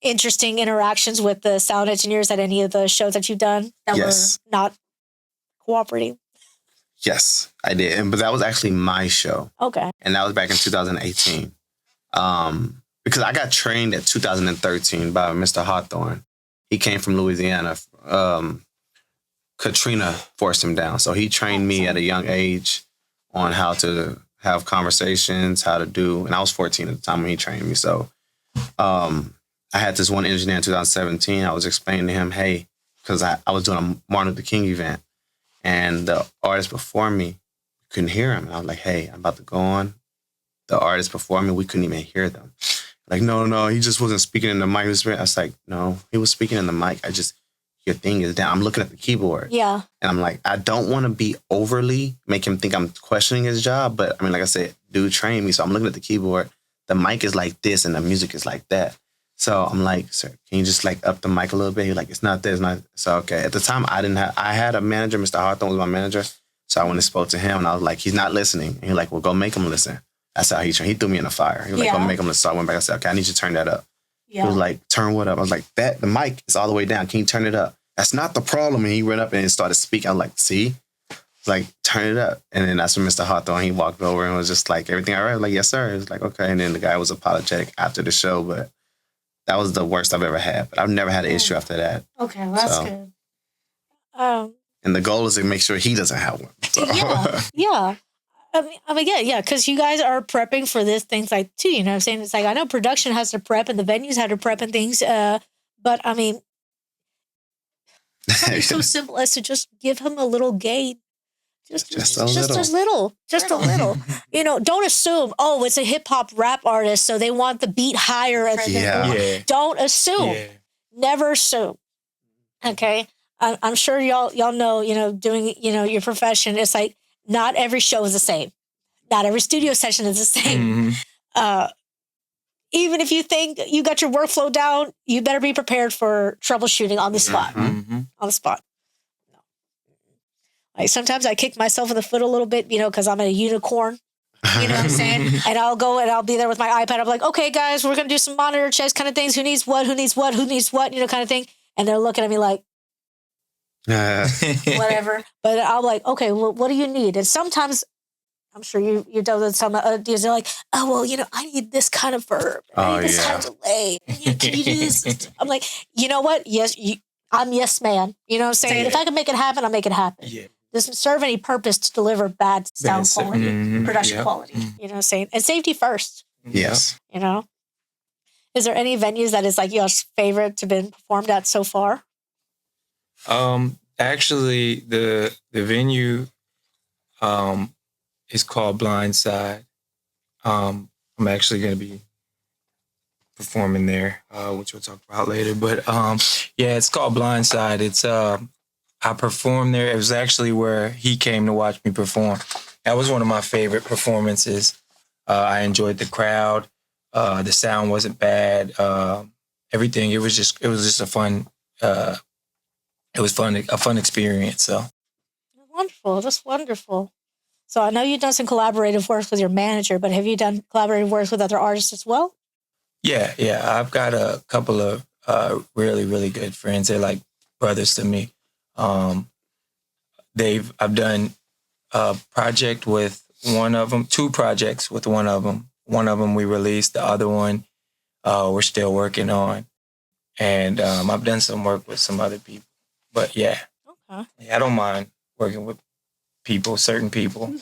interesting interactions with the sound engineers at any of the shows that you've done that were not cooperating? Yes, I did. But that was actually my show. Okay. And that was back in 2018. Because I got trained at 2013 by Mr. Hawthorne. He came from Louisiana. Katrina forced him down. So he trained me at a young age on how to have conversations, how to do, and I was 14 at the time when he trained me. So I had this one engineer in 2017. I was explaining to him, hey, because I was doing a Martin Luther King event, and the artist before me couldn't hear him. And I was like, hey, I'm about to go on. The artist before me, we couldn't even hear them. Like, no, he just wasn't speaking in the mic. I was like, no, he was speaking in the mic. Your thing is down. I'm looking at the keyboard. Yeah. And I'm like, I don't want to be overly, make him think I'm questioning his job. But I mean, like I said, dude trained me. So I'm looking at the keyboard. The mic is like this and the music is like that. So I'm like, sir, can you just like up the mic a little bit? He's like, it's not this, not. So, okay. At the time, I had a manager. Mr. Hawthorne was my manager. So I went and spoke to him and I was like, he's not listening. And he's like, well, go make him listen. That's how he trained. He threw me in the fire. He was like, go make him listen. So I went back and said, okay, I need you to turn that up. Yeah. He was like, turn what up? I was like, the mic is all the way down. Can you turn it up? That's not the problem. And he ran up and started speaking. I was like, see? Like, turn it up. And then that's when Mr. Hawthorne, he walked over and was just like, everything all right? I was like, yes, sir. He was like, okay. And then the guy was apologetic after the show, but that was the worst I've ever had. But I've never had an issue after that. Okay, well, that's good. And the goal is to make sure he doesn't have one. So. Yeah. I mean, yeah, because you guys are prepping for this, things like, too, you know what I'm saying? It's like, I know production has to prep and the venues have to prep and things, but I mean, it's so simple as to just give him a little gate. Just a little. Just a little. You know, don't assume, oh, it's a hip hop rap artist, so they want the beat higher. Don't assume. Yeah. Never assume. Okay. I'm sure y'all know, you know, doing, you know, your profession. It's like not every show is the same. Not every studio session is the same. Even if you think you got your workflow down, you better be prepared for troubleshooting on the spot. On the spot. Like sometimes I kick myself in the foot a little bit, you know, because I'm a unicorn. You know what I'm saying? And I'll go and I'll be there with my iPad. I'm like, okay, guys, we're going to do some monitor checks kind of things. Who needs what, you know, kind of thing. And they're looking at me like, whatever. But I'm like, okay, well, what do you need? And sometimes, I'm sure you dealt with some ideas. They're like, oh, well, you know, I need this kind of verb. I need this kind of delay. Can you do this? I'm like, you know what? Yes, I'm yes, man. You know what I'm saying? If I can make it happen, I'll make it happen. Yeah. Doesn't serve any purpose to deliver bad sound quality, production quality. You know what I'm saying? And safety first. Yes. You know? Is there any venues that is like your favorite to been performed at so far? Actually, the venue is called Blindside. I'm actually going to be performing there, which we'll talk about later. But yeah, it's called Blindside. It's I performed there. It was actually where he came to watch me perform. That was one of my favorite performances. I enjoyed the crowd. The sound wasn't bad. Everything. It was just a fun. It was fun. A fun experience. So wonderful. That's wonderful. So I know you've done some collaborative work with your manager, but have you done collaborative work with other artists as well? Yeah. I've got a couple of really, really good friends. They're like brothers to me. I've done a project with one of them, 2 projects with one of them. One of them we released, the other one we're still working on. And I've done some work with some other people. But yeah, I don't mind working with people, certain people.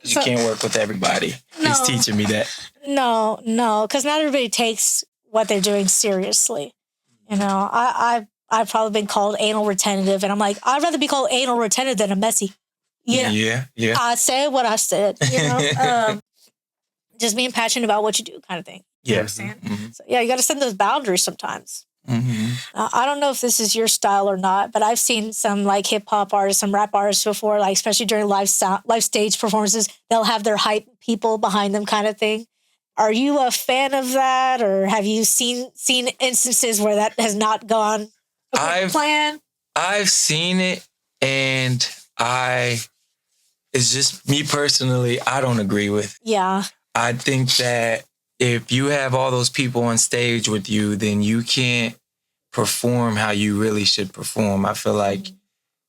You can't work with everybody. No, he's teaching me that. No, because not everybody takes what they're doing seriously. You know, I've probably been called anal retentive, and I'm like, I'd rather be called anal retentive than a messy. Yeah. I said what I said, you know. Just being passionate about what you do kind of thing. You know what I'm saying? So, yeah, you got to set those boundaries sometimes. I don't know if this is your style or not, but I've seen some like hip hop artists, some rap artists before, like especially during live stage performances, they'll have their hype people behind them kind of thing. Are you a fan of that, or have you seen instances where that has not gone according to plan? I've seen it, and it's just me personally, I don't agree with. Yeah. I think that if you have all those people on stage with you, then you can't perform how you really should perform. I feel like,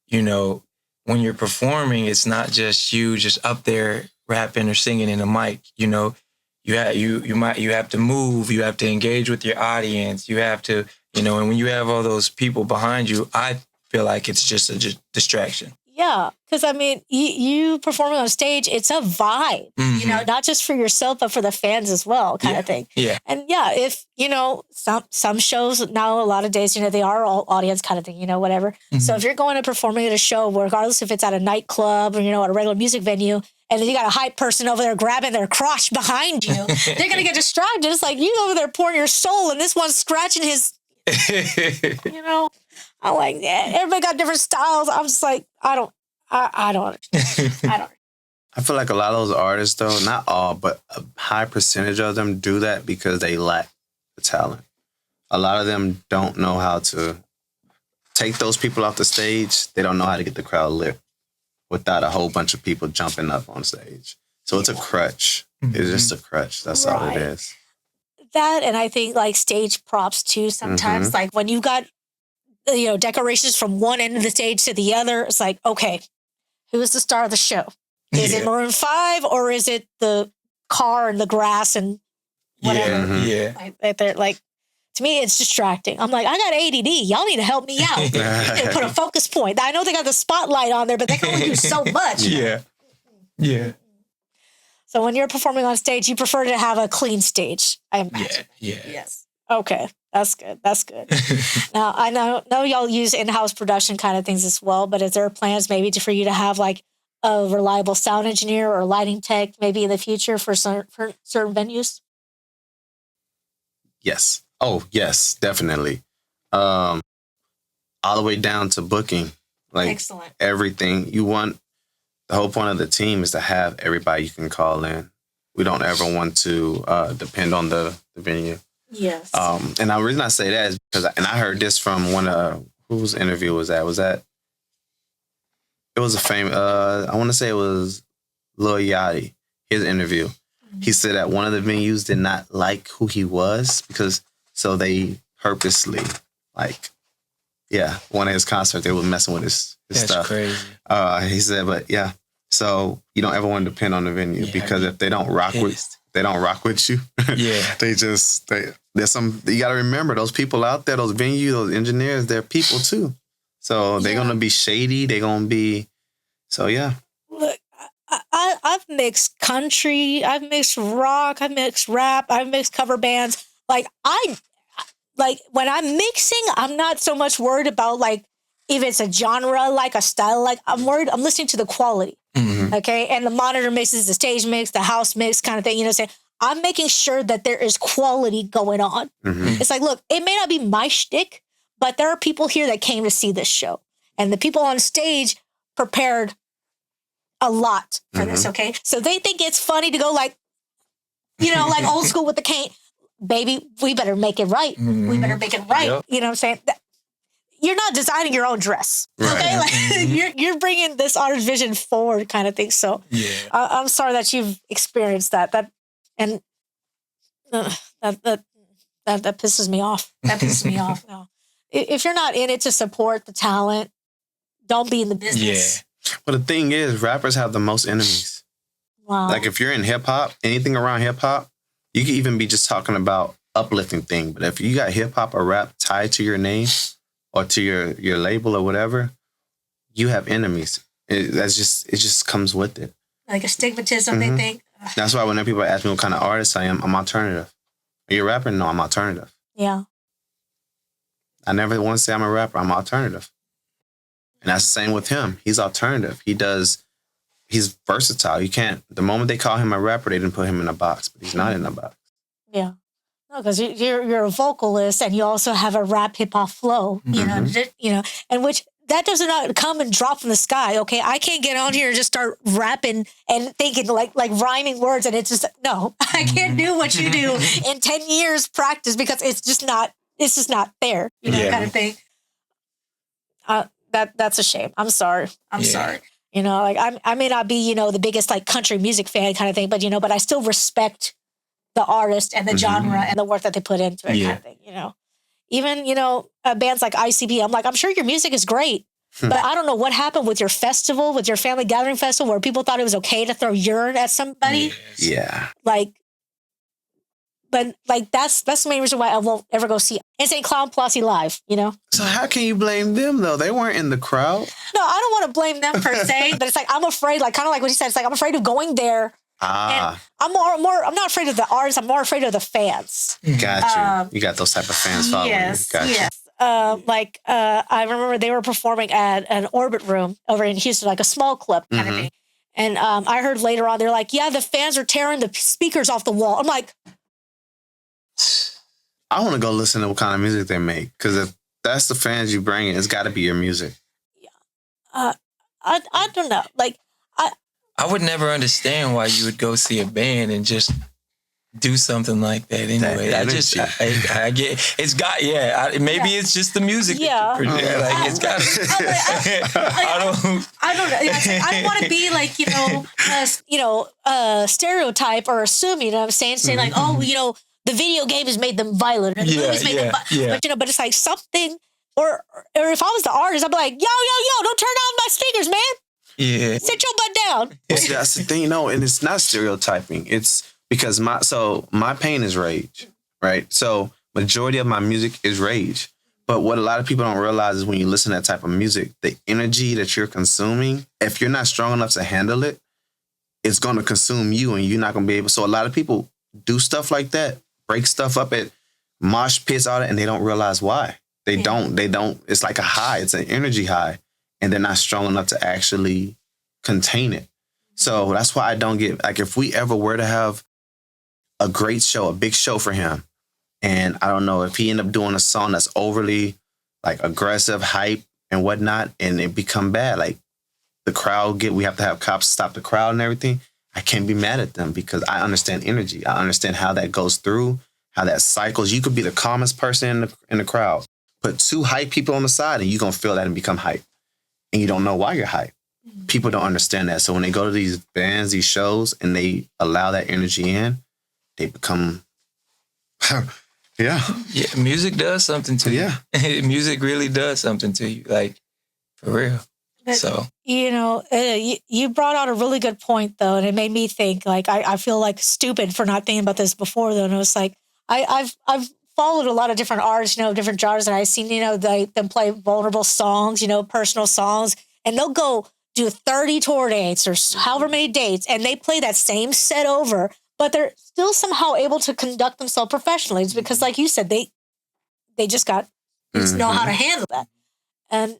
you know, when you're performing, it's not just you just up there rapping or singing in a mic. You know, you have to move, you have to engage with your audience, you have to, you know, and when you have all those people behind you, I feel like it's just a distraction. Yeah, because I mean, you performing on stage, it's a vibe, you know, not just for yourself, but for the fans as well, kind of thing. Yeah. And yeah, if, you know, some shows now, a lot of days, you know, they are all audience kind of thing, you know, whatever. So if you're going to performing at a show, regardless if it's at a nightclub or, you know, at a regular music venue, and then you got a hype person over there grabbing their crotch behind you, they're going to get distracted. It's like you over there pouring your soul and this one's scratching his, you know. I'm like, yeah, everybody got different styles. I'm just like, I don't understand. I feel like a lot of those artists, though, not all, but a high percentage of them do that because they lack the talent. A lot of them don't know how to take those people off the stage. They don't know how to get the crowd lit without a whole bunch of people jumping up on stage. So it's a crutch. It's just a crutch. That's all it is. That, and I think like stage props too sometimes. Like when you got, you know, decorations from one end of the stage to the other, it's like, okay, who is the star of the show? Is it Maroon 5 or is it the car and the grass and whatever? Like, to me, it's distracting. I'm like, I got ADD. Y'all need to help me out. You need to put a focus point. I know they got the spotlight on there, but they can only do so much. Yeah. So when you're performing on stage, you prefer to have a clean stage, I imagine. Yeah. Yes. Okay. That's good. That's good. Now, I know y'all use in-house production kind of things as well, but is there plans maybe for you to have like a reliable sound engineer or lighting tech maybe in the future for certain venues? Yes. Oh, yes, definitely. All the way down to booking. Like Excellent. Everything you want. The whole point of the team is to have everybody you can call in. We don't ever want to depend on the venue. Yes. And the reason I say that is because, and I heard this from one whose interview was that? It was a famous, I want to say it was Lil Yachty, his interview. Mm-hmm. He said that one of the venues did not like who he was so they purposely, one of his concerts, they were messing with his stuff. That's crazy. He said, but yeah, so you don't ever want to depend on the venue because if they don't rock with you. Yeah. There's some, you got to remember those people out there, those venues, those engineers, they're people too. So they're going to be shady. They're going to be, so yeah. Look, I've mixed country, I've mixed rock, I've mixed rap, I've mixed cover bands. When I'm mixing, I'm not so much worried about if it's a genre, a style, I'm listening to the quality. Mm-hmm. Okay. And the monitor mixes, the stage mix, the house mix kind of thing, what I'm saying? I'm making sure that there is quality going on. Mm-hmm. It's look, it may not be my shtick, but there are people here that came to see this show. And the people on stage prepared a lot for this, okay? So they think it's funny to go old school with the cane. Baby, we better make it right. Mm-hmm. We better make it right. Yep. You know what I'm saying? You're not designing your own dress, okay? Right. You're bringing this artist vision forward, kind of thing. So, I'm sorry that you've experienced that. That pisses me off. That pisses me off. No. If you're not in it to support the talent, don't be in the business. Yeah. Well, the thing is, rappers have the most enemies. Wow. If you're in hip hop, anything around hip hop, you can even be just talking about uplifting thing. But if you got hip hop or rap tied to your name or to your label or whatever, you have enemies. It just comes with it. Like a stigmatism, they think. That's why when people ask me what kind of artist I am, I'm alternative. Are you a rapper? No, I'm alternative. Yeah. I never want to say I'm a rapper. I'm alternative. And that's the same with him. He's alternative. He's versatile. The moment they call him a rapper, they didn't put him in a box, but he's not in a box. Yeah. No, because you're a vocalist and you also have a rap hip hop flow, and which that does not come and drop from the sky. Okay. I can't get on here and just start rapping and thinking like rhyming words. And it's just, no, I can't do what you do in 10 years practice because it's just not there, kind of thing. That's a shame. I'm sorry. I'm sorry. I may not be, the biggest bands music fan kind of thing, but I still respect the artist and the genre and the work that they put into it kind of thing, Even, bands like ICP, I'm sure your music is great, but I don't know what happened with your festival, with your family gathering festival where people thought it was okay to throw urine at somebody. Yeah. But that's the main reason why I won't ever go see Insane Clown Posse live, So how can you blame them though? They weren't in the crowd. No, I don't want to blame them per se, but it's I'm afraid, kind of like what he said, it's I'm afraid of going there. And I'm not afraid of the artists, I'm more afraid of the fans. Got you. You got those type of fans following you. Yes. I remember they were performing at an Orbit Room over in Houston, a small club kind of thing. And I heard later on, they're the fans are tearing the speakers off the wall. I'm like, I want to go listen to what kind of music they make. Because if that's the fans you bring in, it's got to be your music. Yeah. I don't know. I would never understand why you would go see a band and just do something like that anyway. I get it's got maybe it's just the music. Yeah, it's got. I don't know. I don't want to be stereotype or assume. What I'm saying? Saying the video game has made them violent. Or the movies made them but it's something. Or if I was the artist, I'd be like, yo, don't turn on my speakers, man. Yeah. Sit your butt down. Well, see, that's the thing, and it's not stereotyping. It's because my pain is rage, right? So majority of my music is rage. But what a lot of people don't realize is when you listen to that type of music, the energy that you're consuming, if you're not strong enough to handle it, it's going to consume you and you're not going to be able. So a lot of people do stuff like that, break stuff up at mosh pits, all that, and they don't realize why. They don't. It's like a high. It's an energy high, and they're not strong enough to actually contain it. So that's why I don't get, like, if we ever were to have a great show, a big show for him, and I don't know if he end up doing a song that's overly like aggressive, hype and whatnot, and it become bad, like the crowd we have to have cops stop the crowd and everything. I can't be mad at them because I understand energy. I understand how that goes through, how that cycles. You could be the calmest person in the crowd, put 2 hype people on the side, and you're gonna feel that and become hype, and you don't know why you're hype. People don't understand that. So when they go to these bands, these shows, and they allow that energy in, they become, yeah. Music does something to you. Yeah. Music really does something to you, like, for real. But, so, you brought out a really good point, though, and it made me think, like, I feel like stupid for not thinking about this before, though. And it was like, I've followed a lot of different artists, different genres, and I've seen, them play vulnerable songs, personal songs, and they'll go do 30 tour dates or however many dates, and they play that same set over, but they're still somehow able to conduct themselves professionally. It's because, like you said, they just know how to handle that. And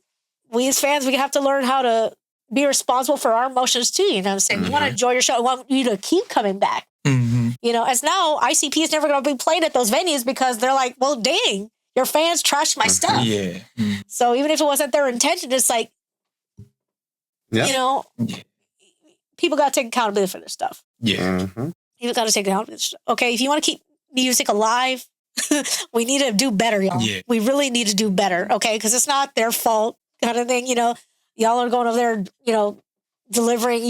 we as fans, we have to learn how to be responsible for our emotions too. You know what I'm saying? We want to enjoy your show. I want you to keep coming back. As now ICP is never going to be played at those venues because they're like, well, dang, your fans trashed my stuff. Yeah. So even if it wasn't their intention, it's like, people got to take accountability for this stuff. Yeah. People got to take accountability. Okay, if you want to keep music alive, we need to do better, y'all. Yeah. We really need to do better, okay? Because it's not their fault, kind of thing. Y'all are going over there, delivering,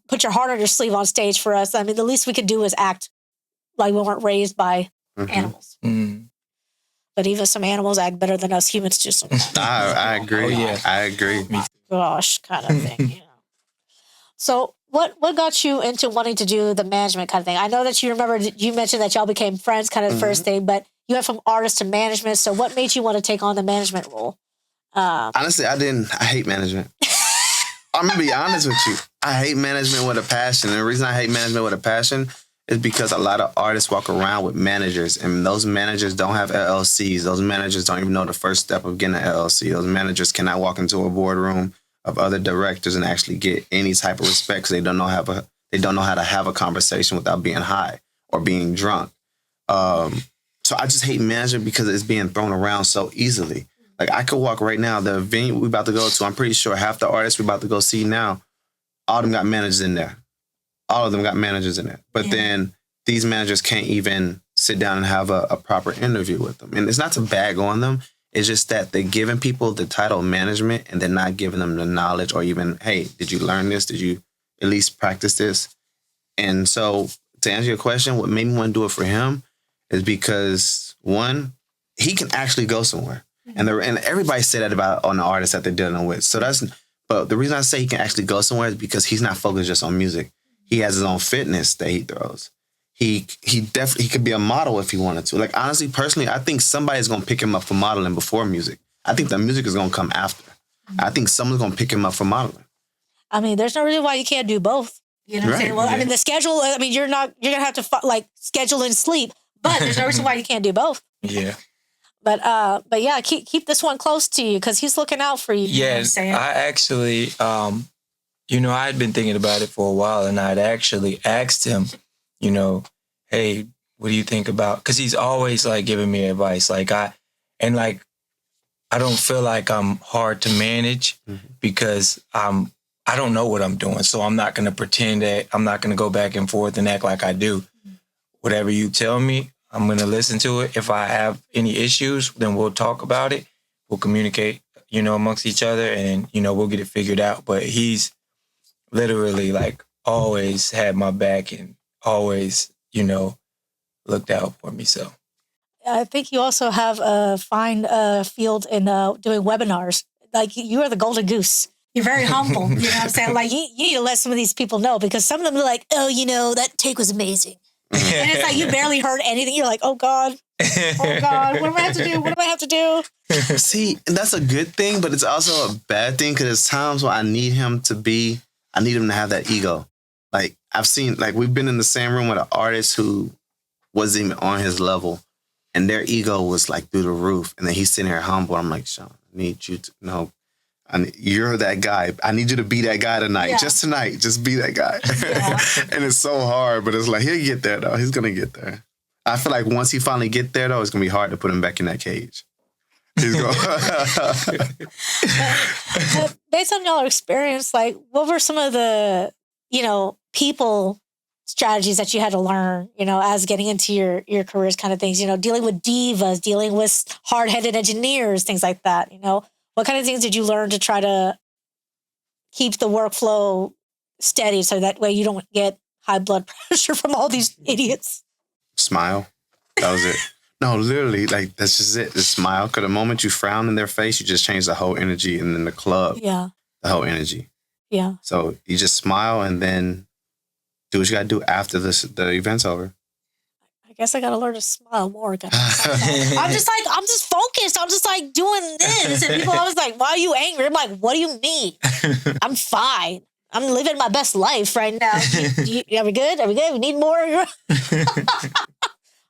put your heart on your sleeve on stage for us. I mean, the least we could do is act like we weren't raised by animals. But even some animals act better than us humans do sometimes. I agree. Oh, yeah. I agree. Gosh, kind of thing. So what got you into wanting to do the management kind of thing? I know that you mentioned that y'all became friends kind of the first thing, but you went from artist to management. So what made you want to take on the management role? Honestly, I hate management. I'm going to be honest with you. I hate management with a passion. And the reason I hate management with a passion is because a lot of artists walk around with managers, and those managers don't have LLCs. Those managers don't even know the first step of getting an LLC. Those managers cannot walk into a boardroom of other directors and actually get any type of respect because they don't know how to have a conversation without being high or being drunk. So I just hate management because it's being thrown around so easily. Like, I could walk right now, the venue we're about to go to, I'm pretty sure half the artists we're about to go see now, all of them got managers in there. All of them got managers in there. But then these managers can't even sit down and have a proper interview with them. And it's not to bag on them. It's just that they're giving people the title management and they're not giving them the knowledge or even, hey, did you learn this? Did you at least practice this? And so to answer your question, what made me want to do it for him is because, one, he can actually go somewhere. And everybody say that about on the artists that they're dealing with. But the reason I say he can actually go somewhere is because he's not focused just on music. He has his own fitness that he throws. He could be a model if he wanted to. Like, honestly, personally, I think somebody's going to pick him up for modeling before music. I think the music is going to come after. I think someone's going to pick him up for modeling. I mean, there's no reason why you can't do both. You know what I'm saying? Well, I mean, the schedule, you're going to have to schedule and sleep, but there's no reason why you can't do both. Yeah. But yeah, keep this one close to you because he's looking out for you. Yeah, you know what I'm saying? I actually, I had been thinking about it for a while, and I'd actually asked him, hey, what do you think about? Because he's always like giving me advice. I don't feel like I'm hard to manage because I don't know what I'm doing, so I'm not going to pretend that I'm not going to go back and forth and act like I do. Whatever you tell me, I'm going to listen to it. If I have any issues, then we'll talk about it. We'll communicate, amongst each other, and, we'll get it figured out. But he's literally, always had my back and always, looked out for me. So I think you also have a fine field in doing webinars. Like, you are the golden goose. You're very humble. You know what I'm saying? Like, you need to let some of these people know because some of them are like, oh, that take was amazing. And it's like you barely heard anything. You're like, oh God, what do I have to do? What do I have to do? See, that's a good thing, but it's also a bad thing because there's times where I need him to have that ego. Like, I've seen, we've been in the same room with an artist who wasn't even on his level. and their ego was like through the roof. And then he's sitting here humble. I'm like, Shawn, I need you to know. You're that guy. I need you to be that guy tonight. Yeah. Just tonight. Just be that guy. Yeah. And it's so hard, but it's like, he'll get there, though. He's going to get there. I feel like once he finally get there, though, it's going to be hard to put him back in that cage. He's going based on y'all experience, like, what were some of the, people strategies that you had to learn, as getting into your careers kind of things, dealing with divas, dealing with hard-headed engineers, things like that, What kind of things did you learn to try to keep the workflow steady so that way you don't get high blood pressure from all these idiots? Smile. That was it. No, literally, like, that's just it. Just smile. Because the moment you frown in their face, you just change the whole energy. And then the club, the whole energy. Yeah. So you just smile and then do what you got to do after the event's over. I guess I got to learn to smile more. I'm just focused. I'm just like doing this. And people always like, why are you angry? I'm like, what do you mean? I'm fine. I'm living my best life right now. Are we good? Are we good? We need more?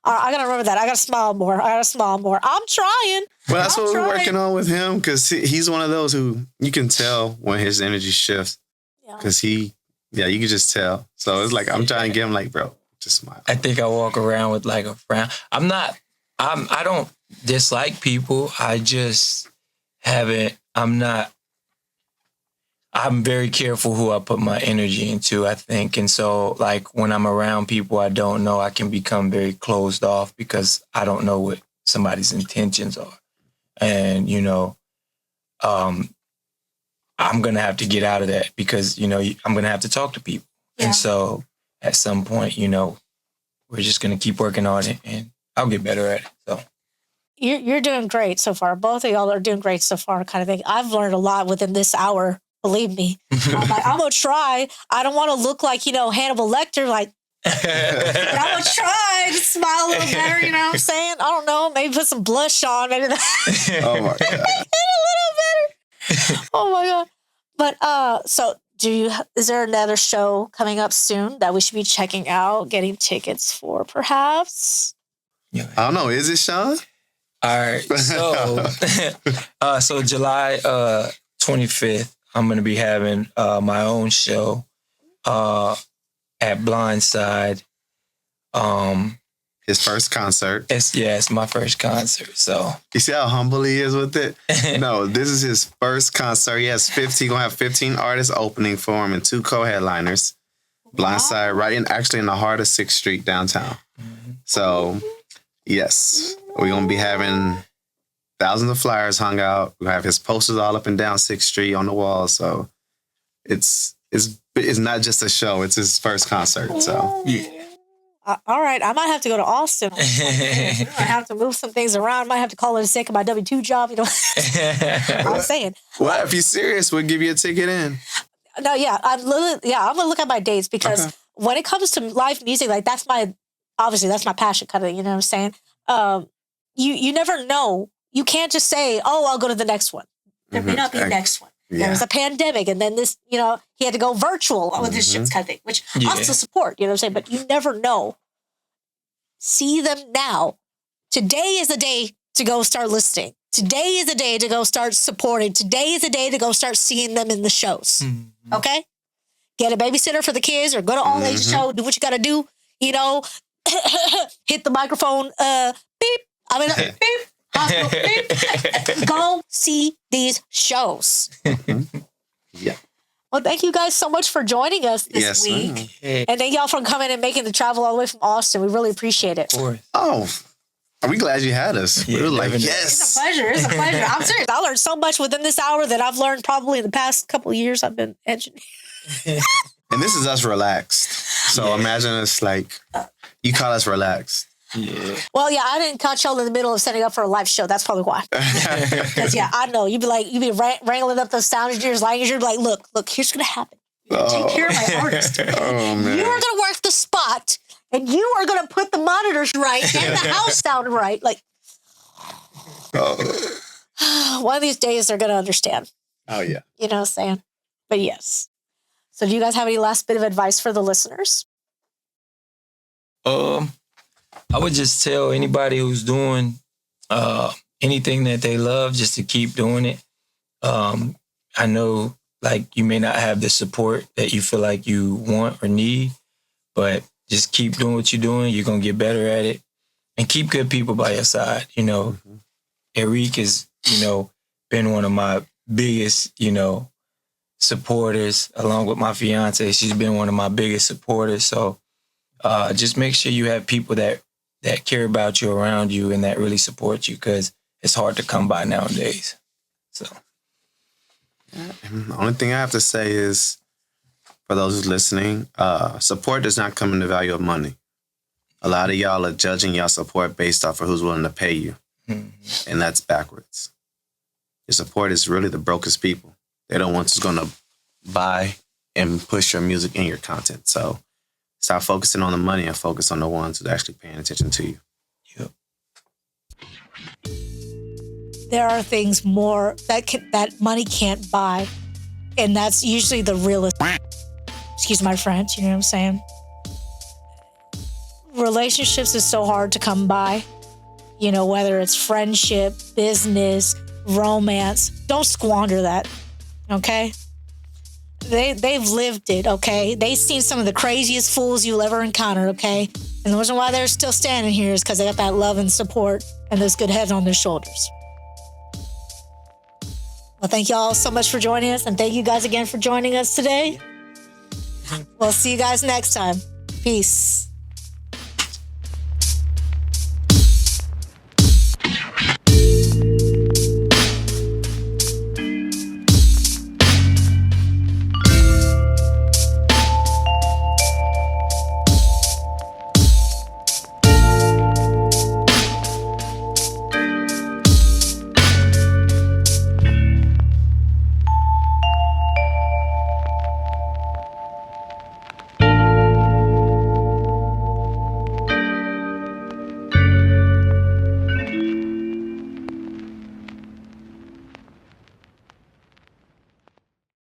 I got to remember that. I got to smile more. I'm trying. Well, that's what we're working on with him because he's one of those who you can tell when his energy shifts. Because you can just tell. So it's like, I'm trying to get him like, bro, just smile. I think I walk around with like a frown. I don't dislike people. I just I'm very careful who I put my energy into, I think. And so like when I'm around people I don't know, I can become very closed off because I don't know what somebody's intentions are. And, I'm going to have to get out of that because, I'm going to have to talk to people. Yeah. And so at some point, we're just going to keep working on it and I'll get better at it. So you're doing great so far. Both of y'all are doing great so far kind of thing. I've learned a lot within this hour. Believe me. I'm going to try. I don't want to look like, Hannibal Lecter, like, I'm going to try to smile a little better, you know what I'm saying? I don't know. Maybe put some blush on. Maybe that. Oh, my God. A little better. Oh, my God. But, so is there another show coming up soon that we should be checking out, getting tickets for, perhaps? I don't know. Is it, Shawn? All right. So July 25th, I'm going to be having my own show at Blindside. His first concert. It's my first concert. So you see how humble he is with it? No, this is his first concert. He has 15. Gonna have 15 artists opening for him and 2 co-headliners. Blindside, right in the heart of 6th Street downtown. Mm-hmm. So, yes, we're gonna be having thousands of flyers hung out. We have his posters all up and down 6th Street on the wall. So, it's not just a show. It's his first concert. So. Yeah. All right, I might have to go to Austin. I have to move some things around. I might have to call it a sick of my W-2 job. I'm saying. Well, if you're serious, we'll give you a ticket in. No, yeah, I'm gonna look at my dates because when it comes to live music, like that's my passion, kind of. You know what I'm saying? You never know. You can't just say, "Oh, I'll go to the next one." There may not be a next one. Yeah. There was a pandemic, and then this, he had to go virtual with this shit kind of thing, which I also support, you know what I'm saying? But you never know. See them now. Today is the day to go start listening. Today is the day to go start supporting. Today is the day to go start seeing them in the shows. Mm-hmm. Okay? Get a babysitter for the kids or go to all age show, do what you got to do, hit the microphone, beep. Beep. Go see these shows. Yeah. Well, thank you guys so much for joining us this week. And thank y'all for coming and making the travel all the way from Austin. We really appreciate it. Oh, are we glad you had us? Yeah, we were like, yes. It's a pleasure. I'm serious. I learned so much within this hour that I've learned probably in the past couple of years I've been engineering. And this is us relaxed. So imagine us like, you call us relaxed. Yeah. Well, yeah, I didn't catch y'all in the middle of setting up for a live show. That's probably why. Because I know you'd be wrangling up those sound engineers, lighting engineers, like, look, here's what's gonna happen. Take care of my artist. Oh man, you are gonna work the spot, and you are gonna put the monitors right and the house sound right. Like, one of these days they're gonna understand. Oh yeah, you know what I'm saying? But yes. So, do you guys have any last bit of advice for the listeners? I would just tell anybody who's doing anything that they love just to keep doing it. I know like you may not have the support that you feel like you want or need, but just keep doing what you're doing. You're going to get better at it, and keep good people by your side. You know, Erickque has, you know, been one of my biggest, you know, supporters, along with my fiance. She's been one of my biggest supporters. So just make sure you have people that care about you around you and that really support you, because it's hard to come by nowadays. So the only thing I have to say is, for those who's listening, support does not come in the value of money. A lot of y'all are judging y'all support based off of who's willing to pay you. Mm-hmm. And that's backwards. Your support is really the brokest people. They're the ones who's going to buy and push your music and your content. So stop focusing on the money and focus on the ones who's actually paying attention to you. Yep. There are things more that money can't buy, and that's usually the realest. Excuse my French, you know what I'm saying? Relationships is so hard to come by. You know, whether it's friendship, business, romance, don't squander that, okay? They've lived it, okay? They've seen some of the craziest fools you'll ever encounter, okay? And the reason why they're still standing here is because they got that love and support and those good heads on their shoulders. Well, thank you all so much for joining us, and thank you guys again for joining us today. We'll see you guys next time. Peace.